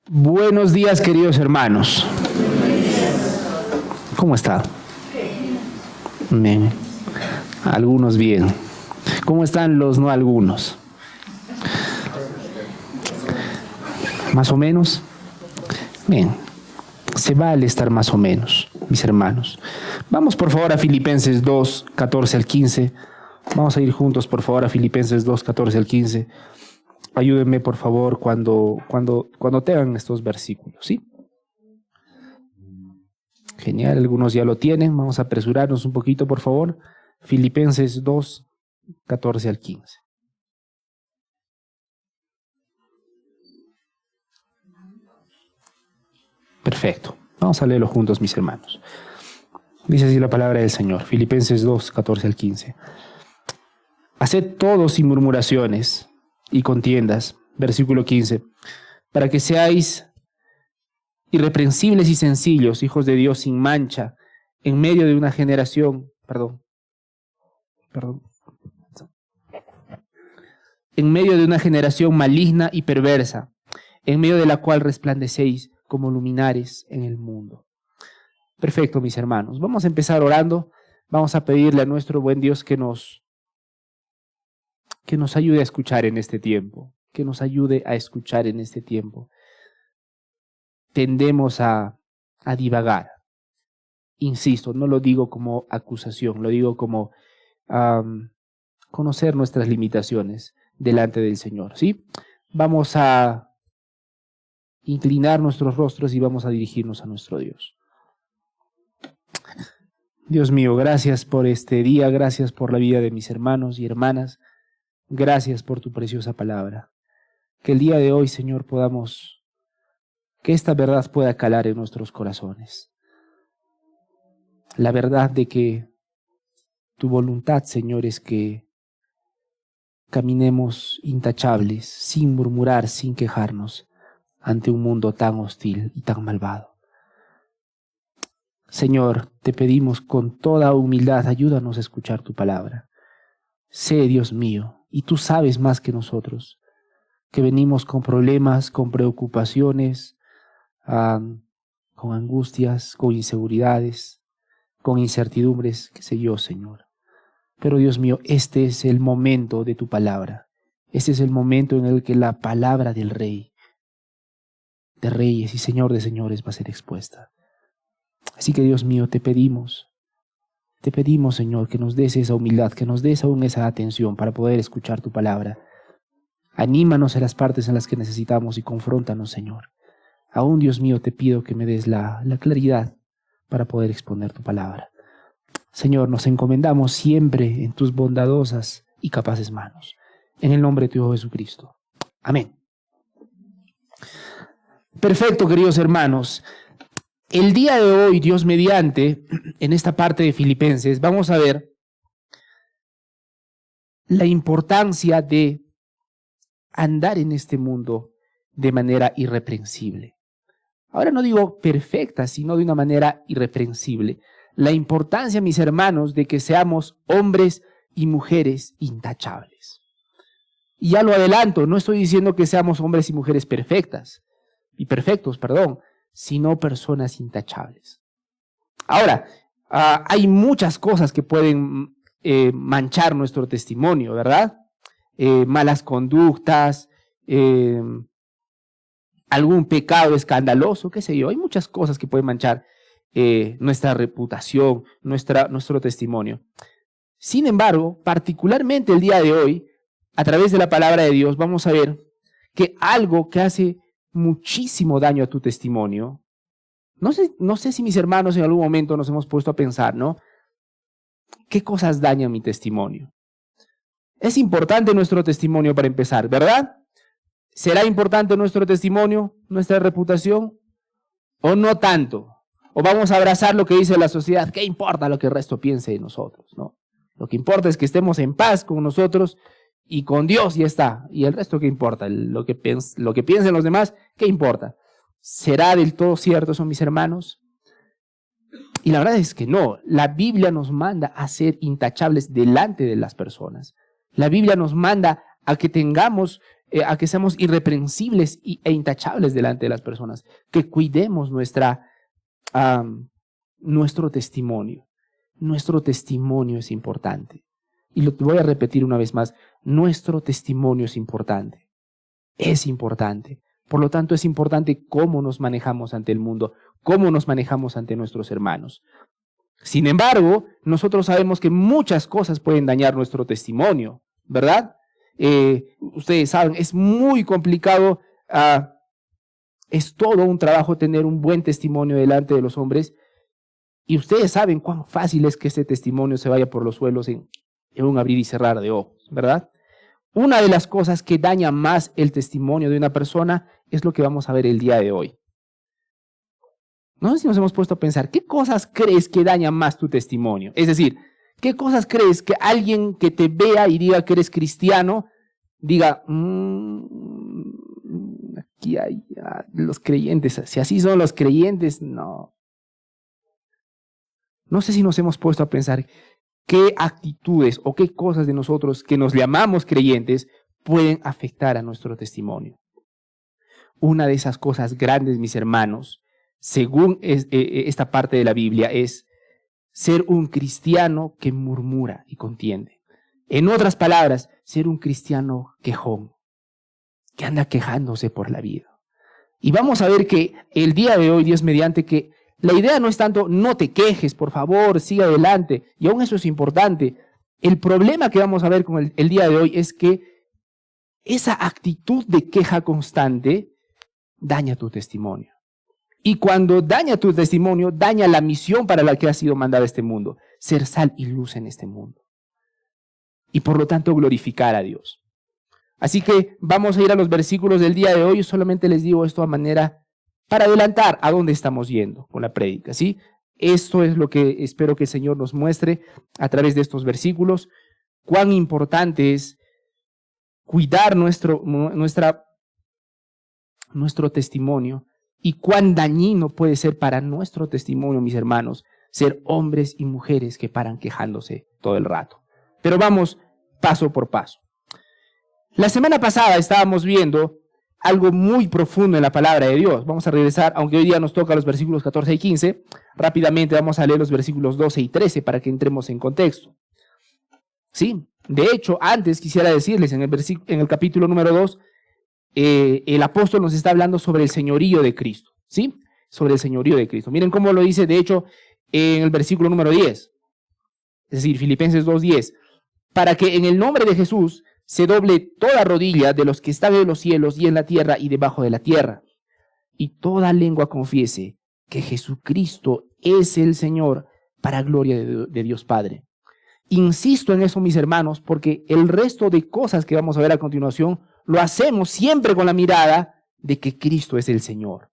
Buenos días, queridos hermanos. ¿Cómo está? Bien. Algunos bien. ¿Cómo están los no algunos? ¿Más o menos? Bien. Se vale estar más o menos, mis hermanos. Vamos por favor a Filipenses 2, 14 al 15. Vamos a ir juntos por favor a Filipenses 2, 14 al 15. Ayúdenme por favor cuando tengan estos versículos, ¿sí? Genial, algunos ya lo tienen. Vamos a apresurarnos un poquito por favor. Filipenses 2, 14 al 15. Perfecto. Vamos a leerlo juntos, mis hermanos. Dice así la palabra del Señor. Filipenses 2, 14 al 15. Haced todo sin murmuraciones y contiendas. Versículo 15. Para que seáis irreprensibles y sencillos, hijos de Dios sin mancha, en medio de una generación, en medio de una generación maligna y perversa, en medio de la cual resplandecéis como luminares en el mundo. Perfecto, mis hermanos. Vamos a empezar orando. Vamos a pedirle a nuestro buen Dios que nos ayude a escuchar en este tiempo. Que nos ayude a escuchar en este tiempo. Tendemos a divagar. Insisto, no lo digo como acusación, lo digo como conocer nuestras limitaciones delante del Señor, ¿sí? Vamos a inclinar nuestros rostros y vamos a dirigirnos a nuestro Dios. Dios mío, gracias por este día, gracias por la vida de mis hermanos y hermanas, gracias por tu preciosa palabra. Que el día de hoy, Señor, que esta verdad pueda calar en nuestros corazones. La verdad de que tu voluntad, Señor, es que caminemos intachables, sin murmurar, sin quejarnos, ante un mundo tan hostil y tan malvado. Señor, te pedimos con toda humildad, ayúdanos a escuchar tu palabra. Sé, Dios mío, y tú sabes más que nosotros, que venimos con problemas, con preocupaciones, con angustias, con inseguridades, con incertidumbres, qué sé yo, Señor. Pero Dios mío, este es el momento de tu palabra. Este es el momento en el que la palabra del Rey, de reyes y Señor de señores, va a ser expuesta. Así que Dios mío, te pedimos, Señor, que nos des esa humildad, que nos des aún esa atención para poder escuchar tu palabra. Anímanos en las partes en las que necesitamos y confróntanos, Señor. Aún, Dios mío, te pido que me des la claridad para poder exponer tu palabra. Señor, nos encomendamos siempre en tus bondadosas y capaces manos. En el nombre de tu Hijo Jesucristo. Amén. Perfecto, queridos hermanos. El día de hoy, Dios mediante, en esta parte de Filipenses, vamos a ver la importancia de andar en este mundo de manera irreprensible. Ahora no digo perfecta, sino de una manera irreprensible. La importancia, mis hermanos, de que seamos hombres y mujeres intachables. Y ya lo adelanto, no estoy diciendo que seamos hombres y mujeres perfectos, sino personas intachables. Ahora, hay muchas cosas que pueden manchar nuestro testimonio, ¿verdad? Malas conductas, algún pecado escandaloso, qué sé yo. Hay muchas cosas que pueden manchar nuestra reputación, nuestro testimonio. Sin embargo, particularmente el día de hoy, a través de la palabra de Dios, vamos a ver que algo que hace muchísimo daño a tu testimonio, no sé si mis hermanos en algún momento nos hemos puesto a pensar, ¿no? ¿Qué cosas dañan mi testimonio? Es importante nuestro testimonio para empezar, ¿verdad? ¿Será importante nuestro testimonio, nuestra reputación? ¿O no tanto? ¿O vamos a abrazar lo que dice la sociedad? ¿Qué importa lo que el resto piense de nosotros, no? Lo que importa es que estemos en paz con nosotros y con Dios, y ya está. ¿Y el resto qué importa? Lo que piensen los demás, ¿qué importa? ¿Será del todo cierto eso, mis hermanos? Y la verdad es que no. La Biblia nos manda a ser intachables delante de las personas. La Biblia nos manda a que tengamos a que seamos irreprensibles e intachables delante de las personas, que cuidemos nuestro testimonio. Nuestro testimonio es importante. Y lo voy a repetir una vez más, nuestro testimonio es importante. Es importante. Por lo tanto, es importante cómo nos manejamos ante el mundo, cómo nos manejamos ante nuestros hermanos. Sin embargo, nosotros sabemos que muchas cosas pueden dañar nuestro testimonio, ¿verdad? Ustedes saben, es muy complicado, es todo un trabajo tener un buen testimonio delante de los hombres, y ustedes saben cuán fácil es que este testimonio se vaya por los suelos en un abrir y cerrar de ojos, ¿verdad? Una de las cosas que daña más el testimonio de una persona es lo que vamos a ver el día de hoy. No sé si nos hemos puesto a pensar, ¿qué cosas crees que dañan más tu testimonio? Es decir, ¿qué cosas crees que alguien que te vea y diga que eres cristiano, diga, aquí hay los creyentes, si así son los creyentes, no. No sé si nos hemos puesto a pensar qué actitudes o qué cosas de nosotros que nos llamamos creyentes pueden afectar a nuestro testimonio. Una de esas cosas grandes, mis hermanos, según esta parte de la Biblia, es ser un cristiano que murmura y contiende. En otras palabras, ser un cristiano quejón, que anda quejándose por la vida. Y vamos a ver que el día de hoy, Dios mediante, que la idea no es tanto, no te quejes, por favor, sigue adelante, y aún eso es importante. El problema que vamos a ver con el día de hoy es que esa actitud de queja constante daña tu testimonio. Y cuando daña tu testimonio, daña la misión para la que has sido mandado a este mundo, ser sal y luz en este mundo. Y por lo tanto glorificar a Dios. Así que vamos a ir a los versículos del día de hoy, solamente les digo esto a manera para adelantar a dónde estamos yendo con la prédica, ¿sí? Esto es lo que espero que el Señor nos muestre a través de estos versículos, cuán importante es cuidar nuestro testimonio y cuán dañino puede ser para nuestro testimonio, mis hermanos, ser hombres y mujeres que paran quejándose todo el rato. Pero vamos paso por paso. La semana pasada estábamos viendo algo muy profundo en la palabra de Dios. Vamos a regresar, aunque hoy día nos toca los versículos 14 y 15. Rápidamente vamos a leer los versículos 12 y 13 para que entremos en contexto. Sí, de hecho, antes quisiera decirles, en el capítulo número 2, el apóstol nos está hablando sobre el señorío de Cristo. ¿Sí? Sobre el señorío de Cristo. Miren cómo lo dice, de hecho, en el versículo número 10. Es decir, Filipenses 2:10. Para que en el nombre de Jesús se doble toda rodilla de los que están en los cielos y en la tierra y debajo de la tierra, y toda lengua confiese que Jesucristo es el Señor, para gloria de Dios Padre. Insisto en eso, mis hermanos, porque el resto de cosas que vamos a ver a continuación lo hacemos siempre con la mirada de que Cristo es el Señor.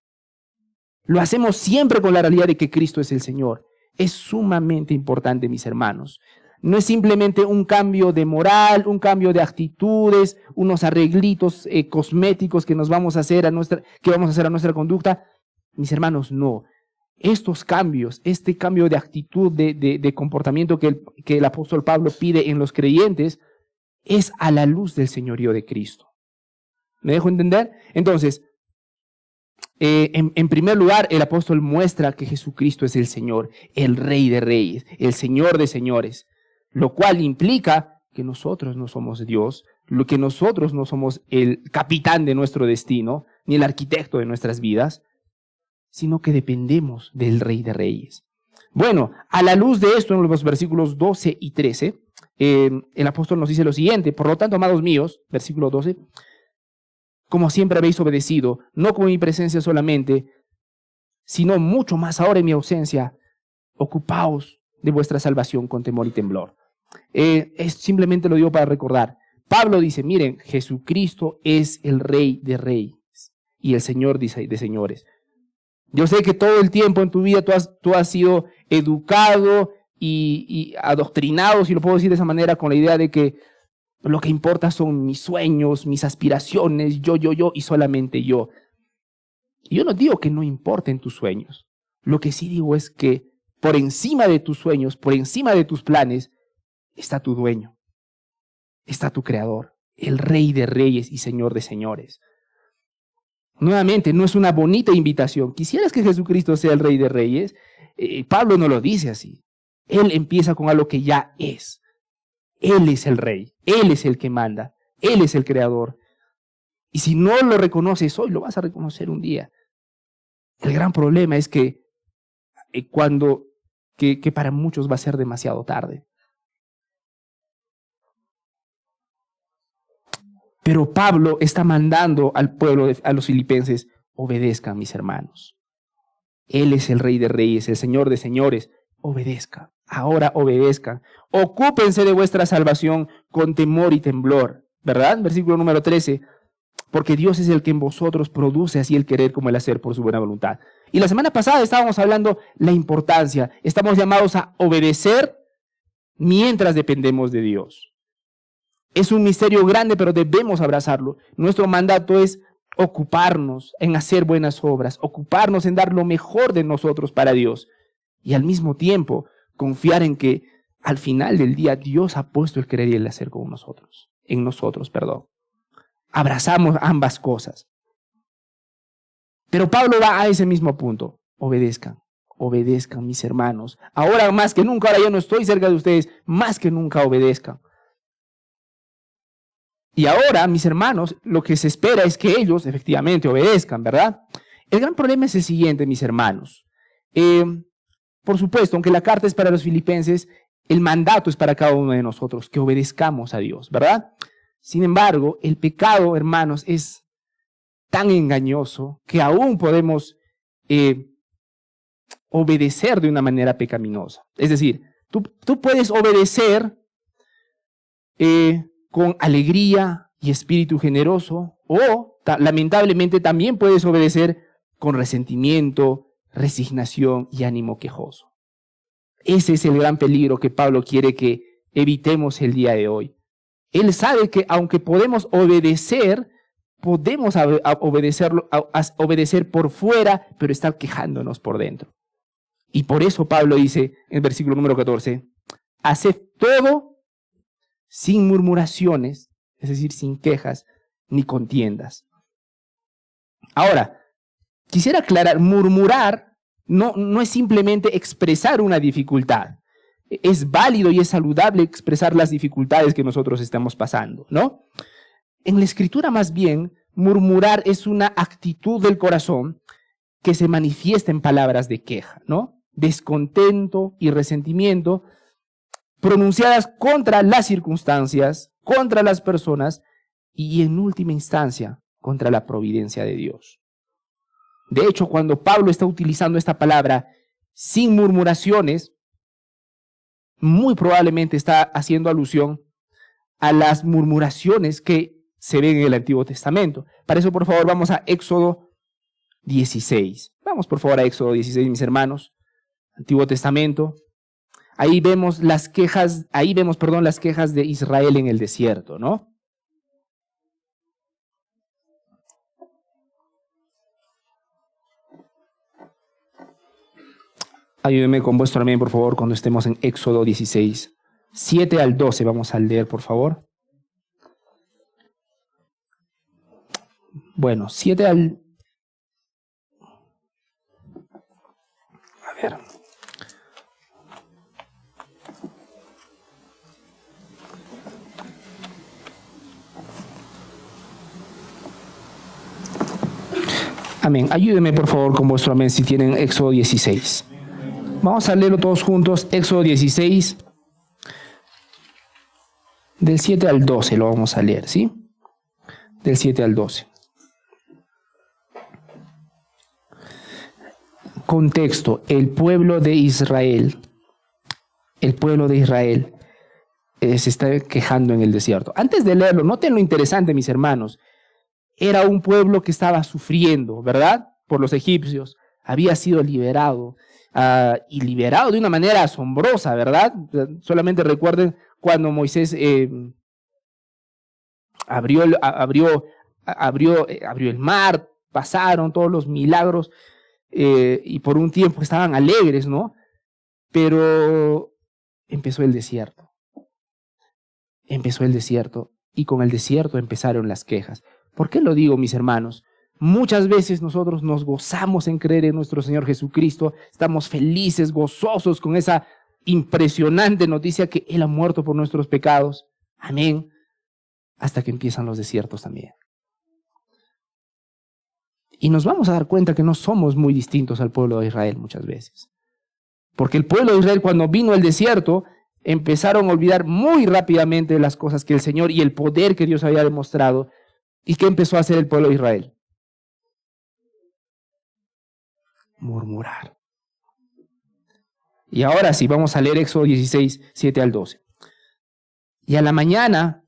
Lo hacemos siempre con la realidad de que Cristo es el Señor. Es sumamente importante, mis hermanos. No es simplemente un cambio de moral, un cambio de actitudes, unos arreglitos cosméticos que vamos a hacer a nuestra conducta. Mis hermanos, no. Estos cambios, este cambio de actitud, de comportamiento que el apóstol Pablo pide en los creyentes, es a la luz del señorío de Cristo. ¿Me dejo entender? Entonces, en primer lugar, el apóstol muestra que Jesucristo es el Señor, el Rey de Reyes, el Señor de Señores. Lo cual implica que nosotros no somos Dios, lo que nosotros no somos el capitán de nuestro destino, ni el arquitecto de nuestras vidas, sino que dependemos del Rey de Reyes. Bueno, a la luz de esto, en los versículos 12 y 13, el apóstol nos dice lo siguiente: por lo tanto, amados míos, versículo 12, como siempre habéis obedecido, no con mi presencia solamente, sino mucho más ahora en mi ausencia, ocupaos de vuestra salvación con temor y temblor. Simplemente lo digo para recordar. Pablo dice, miren, Jesucristo es el Rey de Reyes y el Señor de señores. Yo sé que todo el tiempo en tu vida tú has sido educado y adoctrinado, si lo puedo decir de esa manera, con la idea de que lo que importa son mis sueños, mis aspiraciones, yo y solamente yo. Y yo no digo que no importen tus sueños. Lo que sí digo es que por encima de tus sueños, por encima de tus planes, está tu dueño, está tu creador, el Rey de Reyes y Señor de Señores. Nuevamente, no es una bonita invitación. ¿Quisieras que Jesucristo sea el Rey de Reyes? Pablo no lo dice así. Él empieza con algo que ya es. Él es el Rey, Él es el que manda, Él es el Creador. Y si no lo reconoces hoy, lo vas a reconocer un día. El gran problema es que que para muchos va a ser demasiado tarde. Pero Pablo está mandando al pueblo, a los filipenses, obedezcan, mis hermanos. Él es el Rey de Reyes, el Señor de Señores. Obedezcan, ahora obedezcan. Ocúpense de vuestra salvación con temor y temblor. ¿Verdad? Versículo número 13. Porque Dios es el que en vosotros produce así el querer como el hacer por su buena voluntad. Y la semana pasada estábamos hablando la importancia. Estamos llamados a obedecer mientras dependemos de Dios. Es un misterio grande, pero debemos abrazarlo. Nuestro mandato es ocuparnos en hacer buenas obras, ocuparnos en dar lo mejor de nosotros para Dios y al mismo tiempo confiar en que al final del día Dios ha puesto el querer y el hacer con nosotros, en nosotros, perdón. Abrazamos ambas cosas. Pero Pablo va a ese mismo punto. Obedezcan, obedezcan, mis hermanos. Ahora más que nunca, ahora yo no estoy cerca de ustedes, más que nunca obedezcan. Y ahora, mis hermanos, lo que se espera es que ellos efectivamente obedezcan, ¿verdad? El gran problema es el siguiente, mis hermanos. Por supuesto, aunque la carta es para los filipenses, el mandato es para cada uno de nosotros, que obedezcamos a Dios, ¿verdad? Sin embargo, el pecado, hermanos, es tan engañoso que aún podemos obedecer de una manera pecaminosa. Es decir, tú puedes obedecer con alegría y espíritu generoso, o lamentablemente también puedes obedecer con resentimiento, resignación y ánimo quejoso. Ese es el gran peligro que Pablo quiere que evitemos el día de hoy. Él sabe que aunque podemos obedecer obedecer por fuera, pero estar quejándonos por dentro. Y por eso Pablo dice en el versículo número 14, haced todo sin murmuraciones, es decir, sin quejas ni contiendas. Ahora, quisiera aclarar, murmurar no es simplemente expresar una dificultad. Es válido y es saludable expresar las dificultades que nosotros estamos pasando, ¿no? En la Escritura, más bien, murmurar es una actitud del corazón que se manifiesta en palabras de queja, ¿no? Descontento y resentimiento pronunciadas contra las circunstancias, contra las personas y en última instancia contra la providencia de Dios. De hecho, cuando Pablo está utilizando esta palabra sin murmuraciones, muy probablemente está haciendo alusión a las murmuraciones que se ven en el Antiguo Testamento. Para eso, por favor, vamos a Éxodo 16. Vamos, por favor, a Éxodo 16, mis hermanos. Antiguo Testamento. Ahí vemos las quejas de Israel en el desierto, ¿no? Ayúdenme con vuestro amén, por favor, cuando estemos en Éxodo 16. 7 al 12 vamos a leer, por favor. Bueno, 7 al... A ver. Amén. Ayúdenme, por favor, con vuestro amén si tienen Éxodo 16. Vamos a leerlo todos juntos. Éxodo 16, del 7 al 12 lo vamos a leer, ¿sí? Del 7 al 12. Contexto: el pueblo de Israel se está quejando en el desierto. Antes de leerlo, noten lo interesante, mis hermanos. Era un pueblo que estaba sufriendo, ¿verdad? Por los egipcios. Había sido liberado. Y liberado de una manera asombrosa, ¿verdad? Solamente recuerden cuando Moisés abrió el mar, pasaron todos los milagros y por un tiempo estaban alegres, ¿no? Pero empezó el desierto. y con el desierto empezaron las quejas. ¿Por qué lo digo, mis hermanos? Muchas veces nosotros nos gozamos en creer en nuestro Señor Jesucristo, estamos felices, gozosos con esa impresionante noticia que Él ha muerto por nuestros pecados. Amén. Hasta que empiezan los desiertos también. Y nos vamos a dar cuenta que no somos muy distintos al pueblo de Israel muchas veces. Porque el pueblo de Israel, cuando vino el desierto, empezaron a olvidar muy rápidamente las cosas que el Señor y el poder que Dios había demostrado. ¿Y qué empezó a hacer el pueblo de Israel? Murmurar. Y ahora sí, vamos a leer Éxodo 16, 7 al 12. Y a la mañana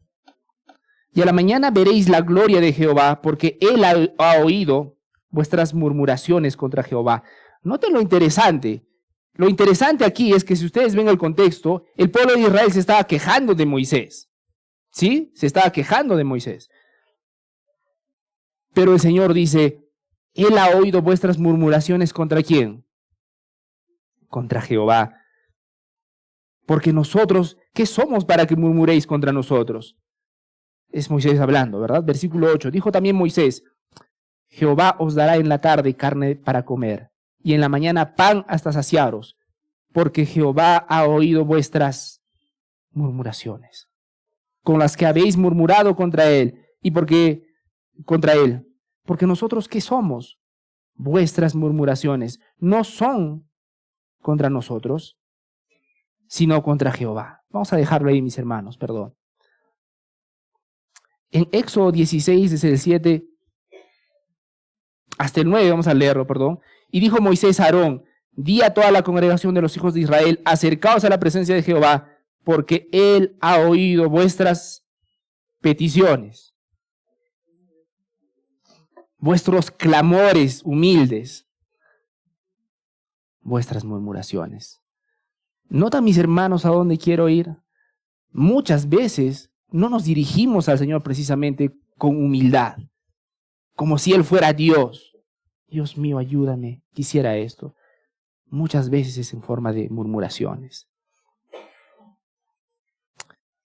veréis la gloria de Jehová, porque Él ha oído vuestras murmuraciones contra Jehová. Noten lo interesante. Lo interesante aquí es que si ustedes ven el contexto, el pueblo de Israel se estaba quejando de Moisés. ¿Sí? Se estaba quejando de Moisés. Pero el Señor dice, Él ha oído vuestras murmuraciones ¿contra quién? Contra Jehová. Porque nosotros, ¿qué somos para que murmuréis contra nosotros? Es Moisés hablando, ¿verdad? Versículo 8. Dijo también Moisés, Jehová os dará en la tarde carne para comer, y en la mañana pan hasta saciaros, porque Jehová ha oído vuestras murmuraciones, con las que habéis murmurado contra él, y contra él. Porque nosotros, ¿qué somos? Vuestras murmuraciones no son contra nosotros, sino contra Jehová. Vamos a dejarlo ahí, mis hermanos, perdón. En Éxodo 16, desde el 7 hasta el 9, vamos a leerlo, perdón. Y dijo Moisés a Aarón, di a toda la congregación de los hijos de Israel, acercaos a la presencia de Jehová, porque él ha oído vuestras peticiones, vuestros clamores humildes, vuestras murmuraciones. ¿Nota, mis hermanos, a dónde quiero ir? Muchas veces no nos dirigimos al Señor precisamente con humildad, como si Él fuera Dios. Dios mío, ayúdame, quisiera esto. Muchas veces es en forma de murmuraciones.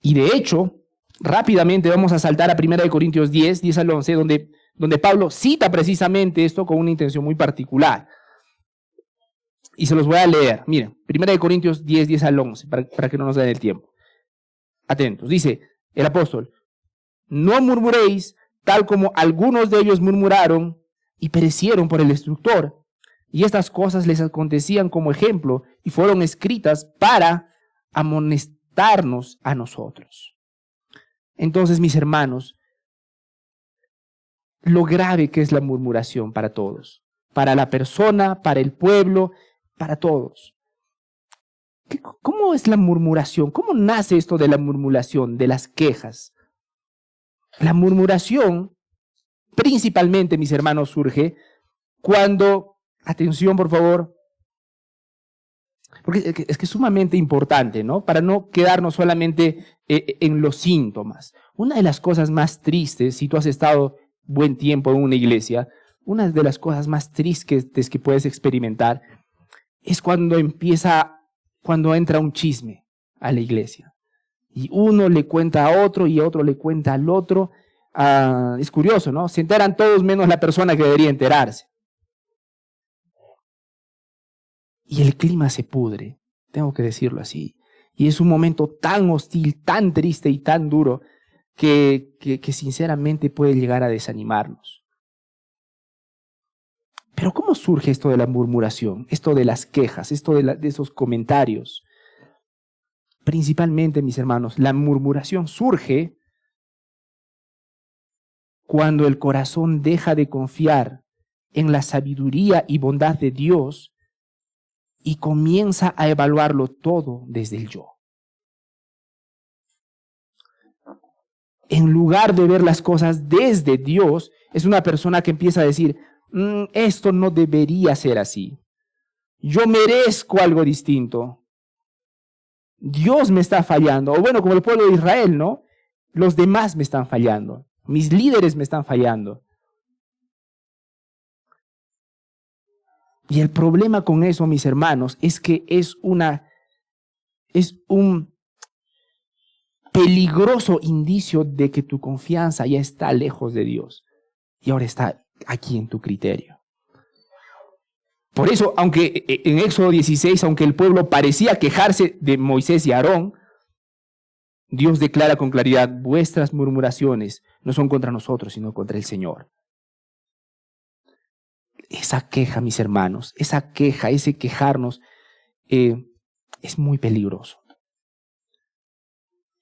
Y de hecho, rápidamente vamos a saltar a 1 Corintios 10, 10 al 11, donde Pablo cita precisamente esto con una intención muy particular. Y se los voy a leer. Miren, 1 Corintios 10, 10 al 11, para que no nos den el tiempo. Atentos. Dice el apóstol, no murmuréis tal como algunos de ellos murmuraron y perecieron por el destructor. Y estas cosas les acontecían como ejemplo y fueron escritas para amonestarnos a nosotros. Entonces, mis hermanos, lo grave que es la murmuración para todos, para la persona, para el pueblo, para todos. ¿Cómo es la murmuración? ¿Cómo nace esto de la murmuración, de las quejas? La murmuración, principalmente, mis hermanos, surge cuando, atención por favor, porque es que es sumamente importante, ¿no? Para no quedarnos solamente en los síntomas. Una de las cosas más tristes, si tú has estado buen tiempo en una iglesia, una de las cosas más tristes que puedes experimentar es cuando entra un chisme a la iglesia. Y uno le cuenta a otro y otro le cuenta al otro. Es curioso, ¿no? Se enteran todos menos la persona que debería enterarse. Y el clima se pudre, tengo que decirlo así. Y es un momento tan hostil, tan triste y tan duro que sinceramente puede llegar a desanimarnos. Pero ¿cómo surge esto de la murmuración? Esto de las quejas, esto de esos comentarios. Principalmente, mis hermanos, la murmuración surge cuando el corazón deja de confiar en la sabiduría y bondad de Dios y comienza a evaluarlo todo desde el yo. En lugar de ver las cosas desde Dios, es una persona que empieza a decir, esto no debería ser así. Yo merezco algo distinto. Dios me está fallando. O bueno, como el pueblo de Israel, ¿no? Los demás me están fallando. Mis líderes me están fallando. Y el problema con eso, mis hermanos, es que es un peligroso indicio de que tu confianza ya está lejos de Dios y ahora está aquí en tu criterio. Por eso, aunque en Éxodo 16, aunque el pueblo parecía quejarse de Moisés y Aarón, Dios declara con claridad: vuestras murmuraciones no son contra nosotros, sino contra el Señor. Esa queja, mis hermanos, esa queja, ese quejarnos, es muy peligroso.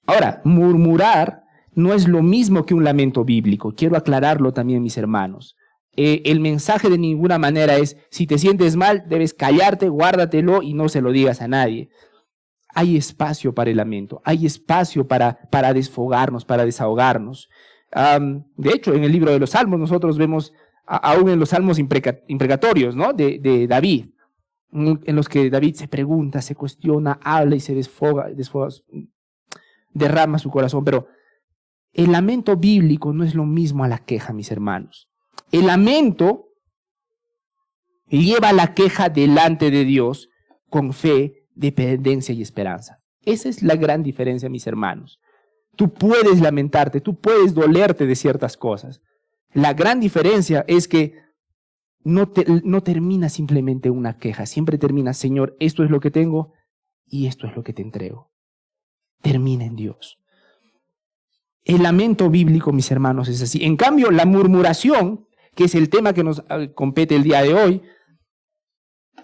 Ahora, murmurar no es lo mismo que un lamento bíblico. Quiero aclararlo también, mis hermanos. El mensaje de ninguna manera es: si te sientes mal, debes callarte, guárdatelo y no se lo digas a nadie. Hay espacio para el lamento, hay espacio para desfogarnos, para desahogarnos. De hecho, en el libro de los Salmos nosotros vemos, aún en los salmos imprecatorios, ¿no?, de David, en los que David se pregunta, se cuestiona, habla y se desfoga, derrama su corazón. Pero el lamento bíblico no es lo mismo a la queja, mis hermanos. El lamento lleva la queja delante de Dios con fe, dependencia y esperanza. Esa es la gran diferencia, mis hermanos. Tú puedes lamentarte, tú puedes dolerte de ciertas cosas. La gran diferencia es que no termina simplemente una queja, siempre termina: Señor, esto es lo que tengo y esto es lo que te entrego. Termina en Dios. El lamento bíblico, mis hermanos, es así. En cambio, la murmuración, que es el tema que nos compete el día de hoy,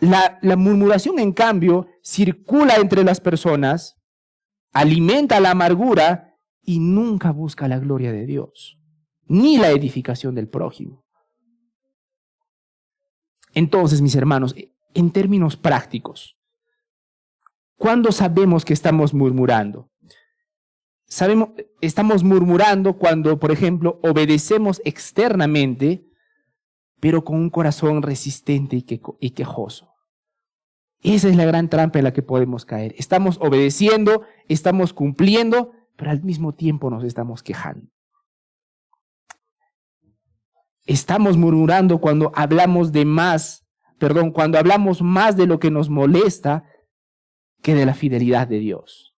la murmuración, en cambio, circula entre las personas, alimenta la amargura y nunca busca la gloria de Dios, ni la edificación del prójimo. Entonces, mis hermanos, en términos prácticos, ¿cuándo sabemos que estamos murmurando? Estamos murmurando cuando, por ejemplo, obedecemos externamente, pero con un corazón resistente y quejoso. Esa es la gran trampa en la que podemos caer. Estamos obedeciendo, estamos cumpliendo, pero al mismo tiempo nos estamos quejando. Estamos murmurando cuando hablamos cuando hablamos más de lo que nos molesta que de la fidelidad de Dios.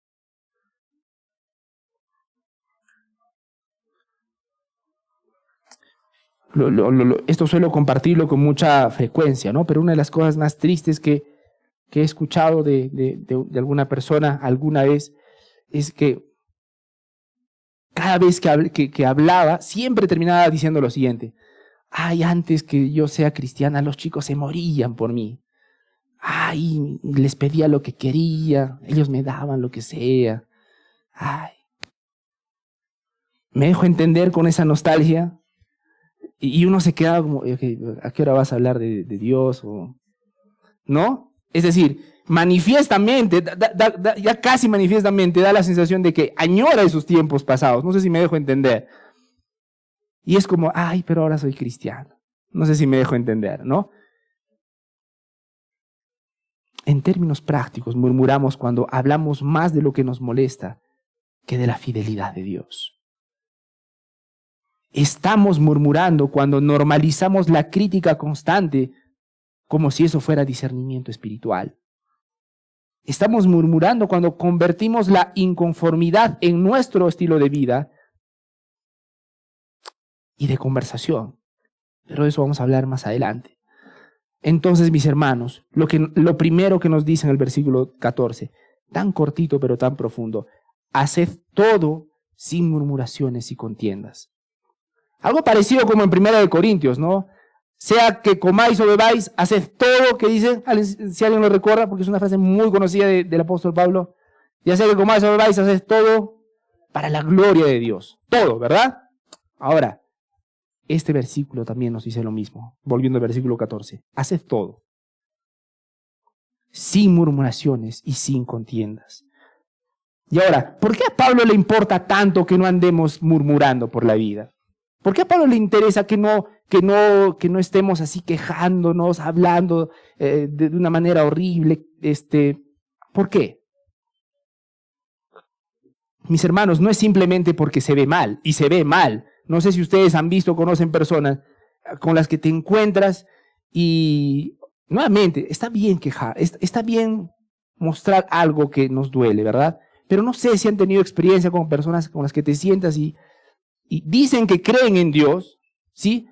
Esto suelo compartirlo con mucha frecuencia, ¿no? Pero una de las cosas más tristes que he escuchado de alguna persona alguna vez es que cada vez que hablaba, siempre terminaba diciendo lo siguiente: ay, antes que yo sea cristiana, los chicos se morían por mí. Ay, les pedía lo que quería, ellos me daban lo que sea. Ay. Me dejo entender con esa nostalgia. Y uno se queda como: okay, ¿a qué hora vas a hablar de Dios? ¿No? Es decir, manifiestamente, ya casi manifiestamente da la sensación de que añora esos tiempos pasados. No sé si me dejo entender. Y es como: ay, pero ahora soy cristiano. No sé si me dejo entender, ¿no? En términos prácticos, murmuramos cuando hablamos más de lo que nos molesta que de la fidelidad de Dios. Estamos murmurando cuando normalizamos la crítica constante como si eso fuera discernimiento espiritual. Estamos murmurando cuando convertimos la inconformidad en nuestro estilo de vida y de conversación. Pero de eso vamos a hablar más adelante. Entonces, mis hermanos, lo primero que nos dice en el versículo 14, tan cortito pero tan profundo: haced todo sin murmuraciones y contiendas. Algo parecido como en 1 Corintios, ¿no? Sea que comáis o bebáis, haced todo, que dice, si alguien lo recuerda, porque es una frase muy conocida del apóstol Pablo: ya sea que comáis o bebáis, haced todo para la gloria de Dios. Todo, ¿verdad? Ahora, este versículo también nos dice lo mismo. Volviendo al versículo 14. Haced todo sin murmuraciones y sin contiendas. Y ahora, ¿por qué a Pablo le importa tanto que no andemos murmurando por la vida? ¿Por qué a Pablo le interesa que no estemos así quejándonos, hablando de una manera horrible? ¿Por qué? Mis hermanos, no es simplemente porque se ve mal, y se ve mal. No sé si ustedes han visto o conocen personas con las que te encuentras y, nuevamente, está bien quejar, está bien mostrar algo que nos duele, ¿verdad? pero no sé si han tenido experiencia con personas con las que te sientas y dicen que creen en Dios, ¿sí?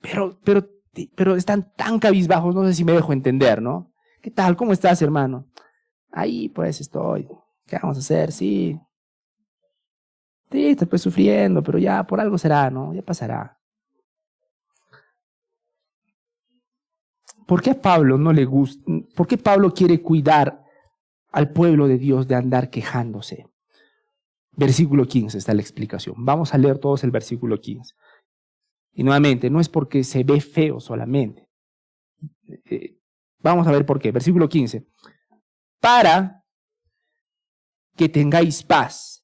Pero están tan cabizbajos, no sé si me dejo entender, ¿no? ¿Qué tal? ¿Cómo estás, hermano? Ahí pues estoy. ¿Qué vamos a hacer? Sí. Sí, estoy pues sufriendo, pero ya por algo será, ¿no? Ya pasará. ¿Por qué a Pablo no le gusta? ¿Por qué Pablo quiere cuidar al pueblo de Dios de andar quejándose? Versículo 15 está la explicación. Vamos a leer todos el versículo 15. Y nuevamente, no es porque se ve feo solamente. Vamos a ver por qué. Versículo 15. Para que tengáis paz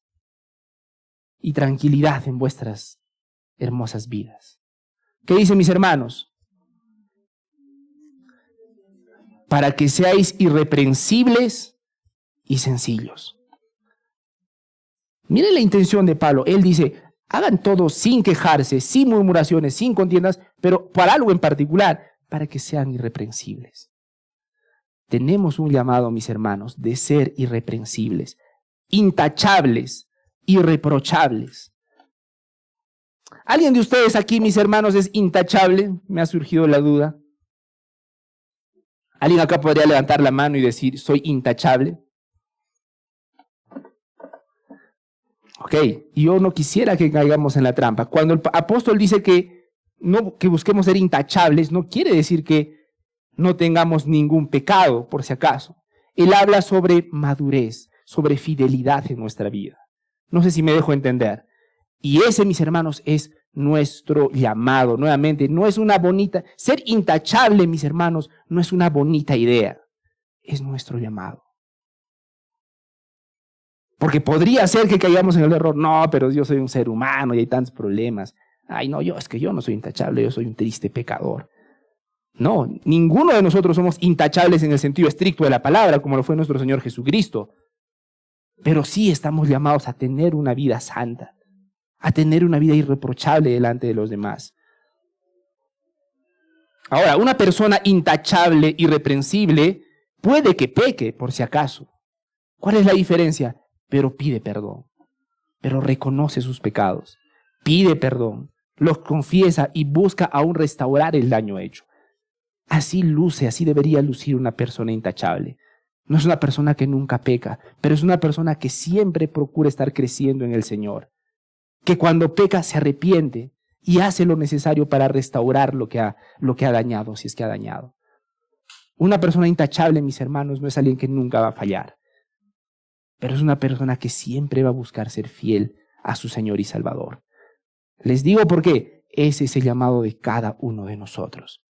y tranquilidad en vuestras hermosas vidas. ¿Qué dicen mis hermanos? Para que seáis irreprensibles y sencillos. Miren la intención de Pablo. Él dice, hagan todo sin quejarse, sin murmuraciones, sin contiendas, pero para algo en particular, para que sean irreprensibles. Tenemos un llamado, mis hermanos, de ser irreprensibles, intachables, irreprochables. ¿Alguien de ustedes aquí, mis hermanos, es intachable? Me ha surgido la duda. ¿Alguien acá podría levantar la mano y decir, soy intachable? Ok, yo no quisiera que caigamos en la trampa. Cuando el apóstol dice que busquemos ser intachables, no quiere decir que no tengamos ningún pecado, por si acaso. Él habla sobre madurez, sobre fidelidad en nuestra vida. No sé si me dejo entender. Y ese, mis hermanos, es nuestro llamado. Nuevamente, no es una bonita... Ser intachable, mis hermanos, no es una bonita idea. Es nuestro llamado. Porque podría ser que caigamos en el error. No, pero yo soy un ser humano y hay tantos problemas. Ay, no, es que yo no soy intachable, yo soy un triste pecador. No, ninguno de nosotros somos intachables en el sentido estricto de la palabra, como lo fue nuestro Señor Jesucristo. Pero sí estamos llamados a tener una vida santa, a tener una vida irreprochable delante de los demás. Ahora, una persona intachable, irreprensible, puede que peque, por si acaso. ¿Cuál es la diferencia? Pero pide perdón, pero reconoce sus pecados, pide perdón, los confiesa y busca aún restaurar el daño hecho. Así luce, así debería lucir una persona intachable. No es una persona que nunca peca, pero es una persona que siempre procura estar creciendo en el Señor. Que cuando peca se arrepiente y hace lo necesario para restaurar lo que ha dañado, si es que ha dañado. Una persona intachable, mis hermanos, no es alguien que nunca va a fallar, pero es una persona que siempre va a buscar ser fiel a su Señor y Salvador. Les digo por qué. Ese es el llamado de cada uno de nosotros.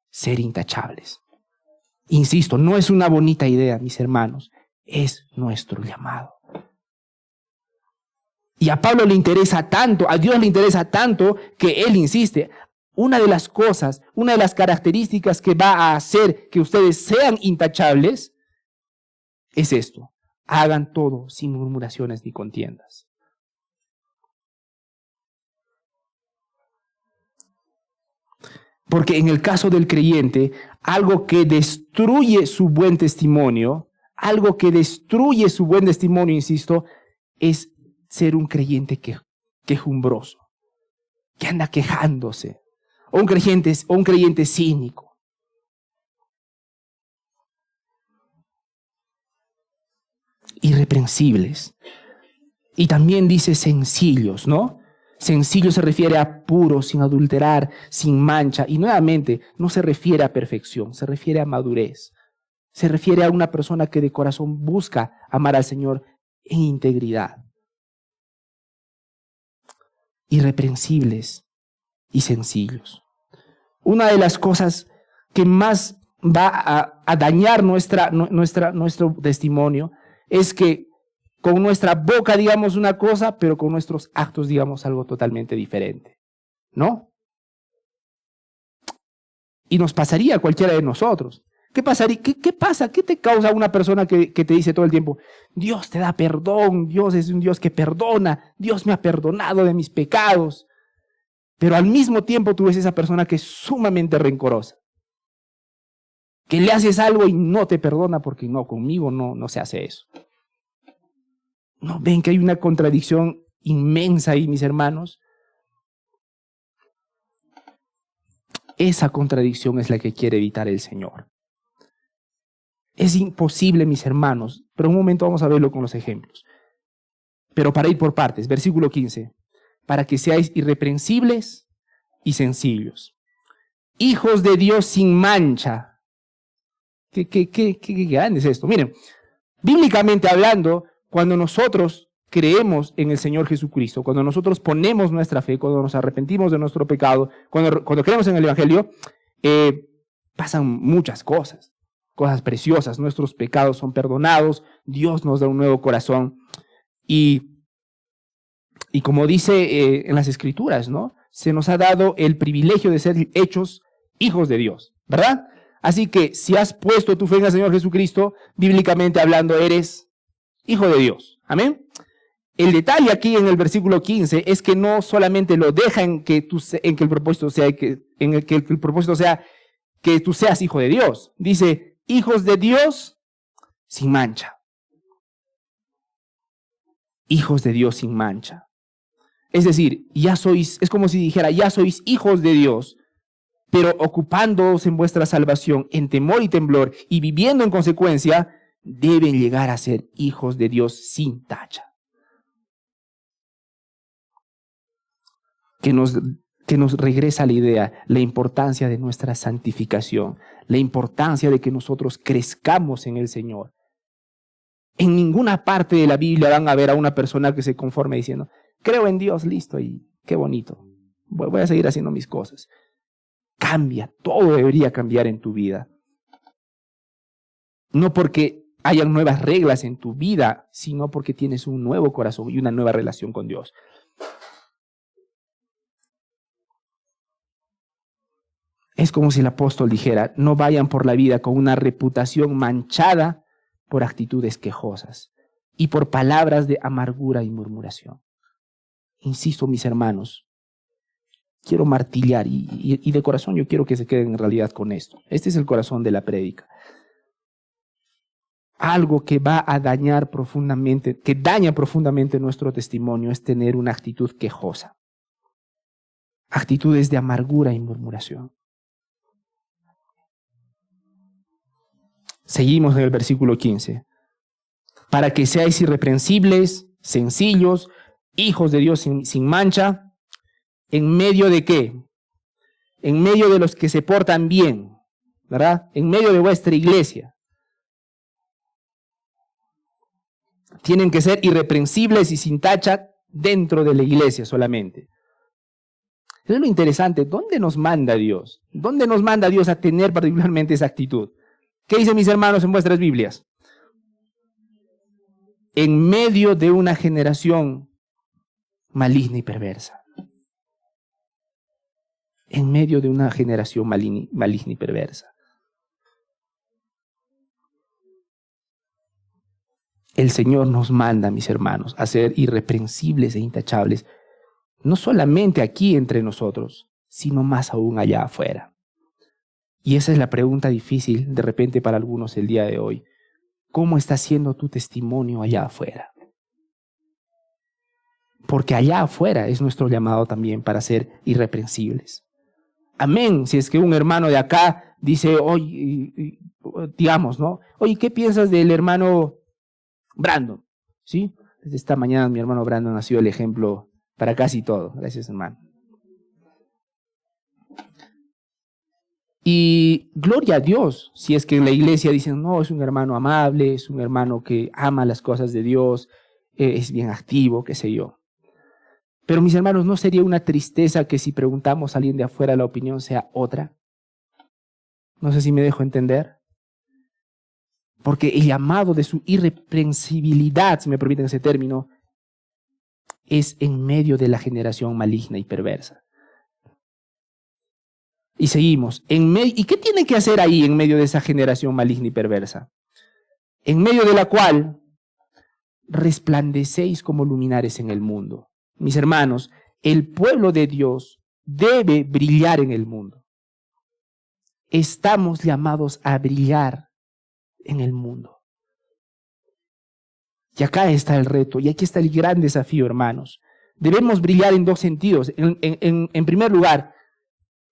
Ser intachables. Insisto, no es una bonita idea, mis hermanos, es nuestro llamado. Y a Pablo le interesa tanto, a Dios le interesa tanto, que él insiste. Una de las cosas, una de las características que va a hacer que ustedes sean intachables es esto: hagan todo sin murmuraciones ni contiendas. Porque en el caso del creyente, algo que destruye su buen testimonio, insisto, es ser un creyente quejumbroso, que anda quejándose, o un creyente cínico. Irreprensibles. Y también dice sencillos, ¿no? Sencillo se refiere a puro, sin adulterar, sin mancha. Y nuevamente, no se refiere a perfección, se refiere a madurez. Se refiere a una persona que de corazón busca amar al Señor en integridad. Irreprensibles y sencillos. Una de las cosas que más va a dañar nuestro testimonio es que con nuestra boca digamos una cosa, pero con nuestros actos digamos algo totalmente diferente, ¿no? Y nos pasaría a cualquiera de nosotros. ¿Qué pasaría? ¿Qué pasa? ¿Qué te causa una persona que te dice todo el tiempo, Dios te da perdón, Dios es un Dios que perdona, Dios me ha perdonado de mis pecados? Pero al mismo tiempo tú ves esa persona que es sumamente rencorosa, que le haces algo y no te perdona porque no, conmigo no se hace eso. ¿No ven que hay una contradicción inmensa ahí, mis hermanos? Esa contradicción es la que quiere evitar el Señor. Es imposible, mis hermanos, pero un momento vamos a verlo con los ejemplos. Pero para ir por partes, versículo 15, para que seáis irreprensibles y sencillos, hijos de Dios sin mancha. ¿Qué grande es esto? Miren, bíblicamente hablando, cuando nosotros creemos en el Señor Jesucristo, cuando nosotros ponemos nuestra fe, cuando nos arrepentimos de nuestro pecado, cuando creemos en el Evangelio, pasan muchas cosas preciosas. Nuestros pecados son perdonados, Dios nos da un nuevo corazón. Y como dice en las Escrituras, ¿no? Se nos ha dado el privilegio de ser hechos hijos de Dios, ¿verdad? Así que si has puesto tu fe en el Señor Jesucristo, bíblicamente hablando, eres hijo de Dios. Amén. El detalle aquí en el versículo 15 es que no solamente lo deja en que el propósito sea que tú seas hijo de Dios. Dice, hijos de Dios sin mancha. Hijos de Dios sin mancha. Es decir, es como si dijera, ya sois hijos de Dios, pero ocupándoos en vuestra salvación en temor y temblor y viviendo en consecuencia, deben llegar a ser hijos de Dios sin tacha. Que nos regresa la idea, la importancia de nuestra santificación, la importancia de que nosotros crezcamos en el Señor. En ninguna parte de la Biblia van a ver a una persona que se conforme diciendo, creo en Dios, listo, y qué bonito, voy a seguir haciendo mis cosas. Cambia, todo debería cambiar en tu vida. No porque hayan nuevas reglas en tu vida, sino porque tienes un nuevo corazón y una nueva relación con Dios. Es como si el apóstol dijera, no vayan por la vida con una reputación manchada por actitudes quejosas y por palabras de amargura y murmuración. Insisto, mis hermanos, quiero martillar y de corazón yo quiero que se queden en realidad con esto. Este es el corazón de la prédica. Algo que va a dañar profundamente, que daña profundamente nuestro testimonio es tener una actitud quejosa. Actitudes de amargura y murmuración. Seguimos en el versículo 15. Para que seáis irreprensibles, sencillos, hijos de Dios sin mancha, ¿en medio de qué? En medio de los que se portan bien, ¿verdad? En medio de vuestra iglesia. Tienen que ser irreprensibles y sin tacha dentro de la iglesia solamente. Eso es lo interesante. ¿Dónde nos manda Dios? ¿Dónde nos manda Dios a tener particularmente esa actitud? ¿Qué dicen mis hermanos en vuestras Biblias? En medio de una generación maligna y perversa. En medio de una generación maligna y perversa. El Señor nos manda, mis hermanos, a ser irreprensibles e intachables, no solamente aquí entre nosotros, sino más aún allá afuera. Y esa es la pregunta difícil de repente para algunos el día de hoy. ¿Cómo está siendo tu testimonio allá afuera? Porque allá afuera es nuestro llamado también para ser irreprensibles. Amén. Si es que un hermano de acá dice, oye, digamos, ¿no? Oye, ¿qué piensas del hermano Brandon? ¿Sí? Desde esta mañana mi hermano Brandon ha sido el ejemplo para casi todo. Gracias, hermano. Y gloria a Dios, si es que en la iglesia dicen, no, es un hermano amable, es un hermano que ama las cosas de Dios, es bien activo, qué sé yo. Pero mis hermanos, ¿no sería una tristeza que si preguntamos a alguien de afuera la opinión sea otra? No sé si me dejo entender. Porque el llamado de su irreprensibilidad, si me permiten ese término, es en medio de la generación maligna y perversa. Y seguimos. ¿Y qué tiene que hacer ahí en medio de esa generación maligna y perversa? En medio de la cual resplandecéis como luminares en el mundo. Mis hermanos, el pueblo de Dios debe brillar en el mundo. Estamos llamados a brillar en el mundo. Y acá está el reto, y aquí está el gran desafío, hermanos. Debemos brillar en dos sentidos. En primer lugar,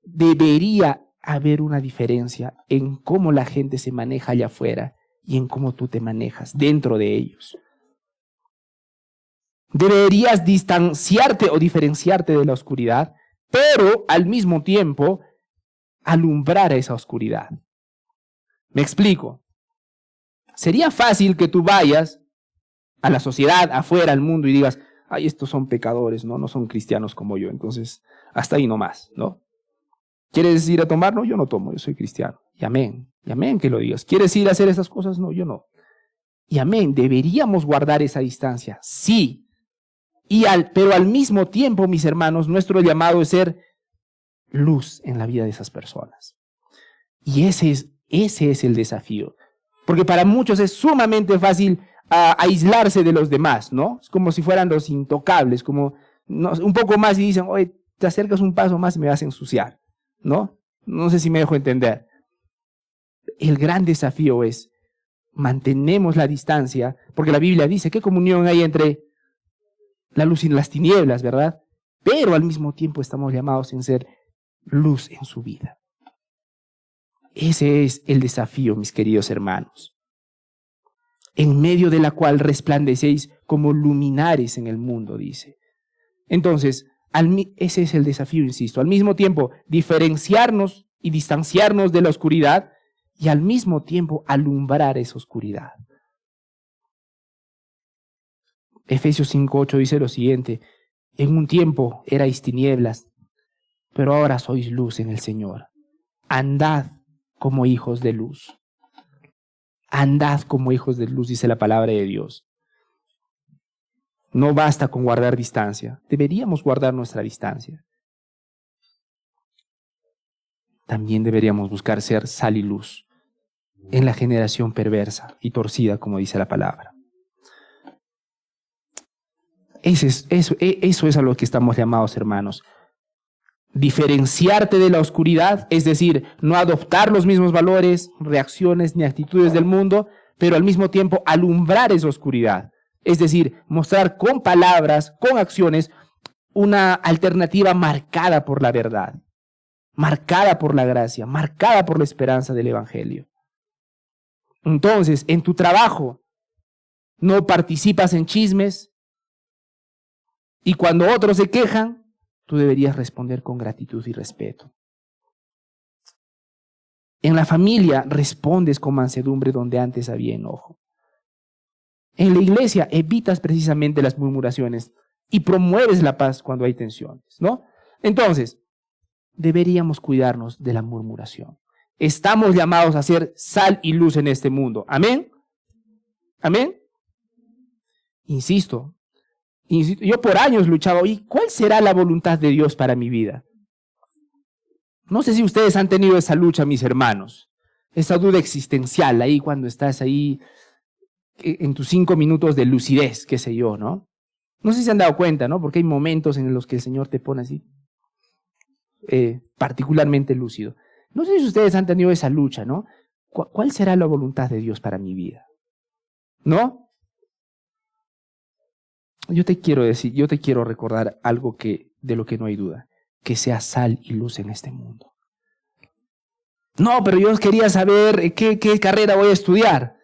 debería haber una diferencia en cómo la gente se maneja allá afuera y en cómo tú te manejas dentro de ellos. Deberías distanciarte o diferenciarte de la oscuridad, pero al mismo tiempo alumbrar esa oscuridad. Me explico. Sería fácil que tú vayas a la sociedad, afuera, al mundo y digas, ay, estos son pecadores, no son cristianos como yo, entonces hasta ahí nomás, ¿no? ¿Quieres ir a tomar? No, yo no tomo, yo soy cristiano. Y amén que lo digas. ¿Quieres ir a hacer esas cosas? No, yo no. Y amén, deberíamos guardar esa distancia, sí. Pero al mismo tiempo, mis hermanos, nuestro llamado es ser luz en la vida de esas personas. Y ese es el desafío. Porque para muchos es sumamente fácil aislarse de los demás, ¿no? Es como si fueran los intocables, como un poco más y dicen, oye, te acercas un paso más y me vas a ensuciar, ¿no? No sé si me dejo entender. El gran desafío es, mantenemos la distancia, porque la Biblia dice, ¿qué comunión hay entre la luz y las tinieblas, verdad? Pero al mismo tiempo estamos llamados en ser luz en su vida. Ese es el desafío, mis queridos hermanos, en medio de la cual resplandecéis como luminares en el mundo, dice. Entonces, ese es el desafío, insisto, al mismo tiempo diferenciarnos y distanciarnos de la oscuridad y al mismo tiempo alumbrar esa oscuridad. Efesios 5:8 dice lo siguiente, en un tiempo erais tinieblas, pero ahora sois luz en el Señor. Andad como hijos de luz. Andad como hijos de luz, dice la palabra de Dios. No basta con guardar distancia. Deberíamos guardar nuestra distancia. También deberíamos buscar ser sal y luz en la generación perversa y torcida, como dice la palabra. Eso es a lo que estamos llamados, hermanos. Diferenciarte de la oscuridad, es decir, no adoptar los mismos valores, reacciones ni actitudes del mundo, pero al mismo tiempo alumbrar esa oscuridad. Es decir, mostrar con palabras, con acciones, una alternativa marcada por la verdad, marcada por la gracia, marcada por la esperanza del Evangelio. Entonces, en tu trabajo, no participas en chismes y cuando otros se quejan, tú deberías responder con gratitud y respeto. En la familia respondes con mansedumbre donde antes había enojo. En la iglesia evitas precisamente las murmuraciones y promueves la paz cuando hay tensiones, ¿no? Entonces, deberíamos cuidarnos de la murmuración. Estamos llamados a ser sal y luz en este mundo. ¿Amén? ¿Amén? Insisto, yo por años luchaba, ¿y cuál será la voluntad de Dios para mi vida? No sé si ustedes han tenido esa lucha, mis hermanos, esa duda existencial ahí cuando estás ahí en tus 5 minutos de lucidez, qué sé yo, ¿no? No sé si se han dado cuenta, ¿no? Porque hay momentos en los que el Señor te pone así, particularmente lúcido. No sé si ustedes han tenido esa lucha, ¿no? ¿Cuál será la voluntad de Dios para mi vida? ¿No? Yo te quiero recordar algo de lo que no hay duda, que sea sal y luz en este mundo. No, pero yo quería saber qué carrera voy a estudiar.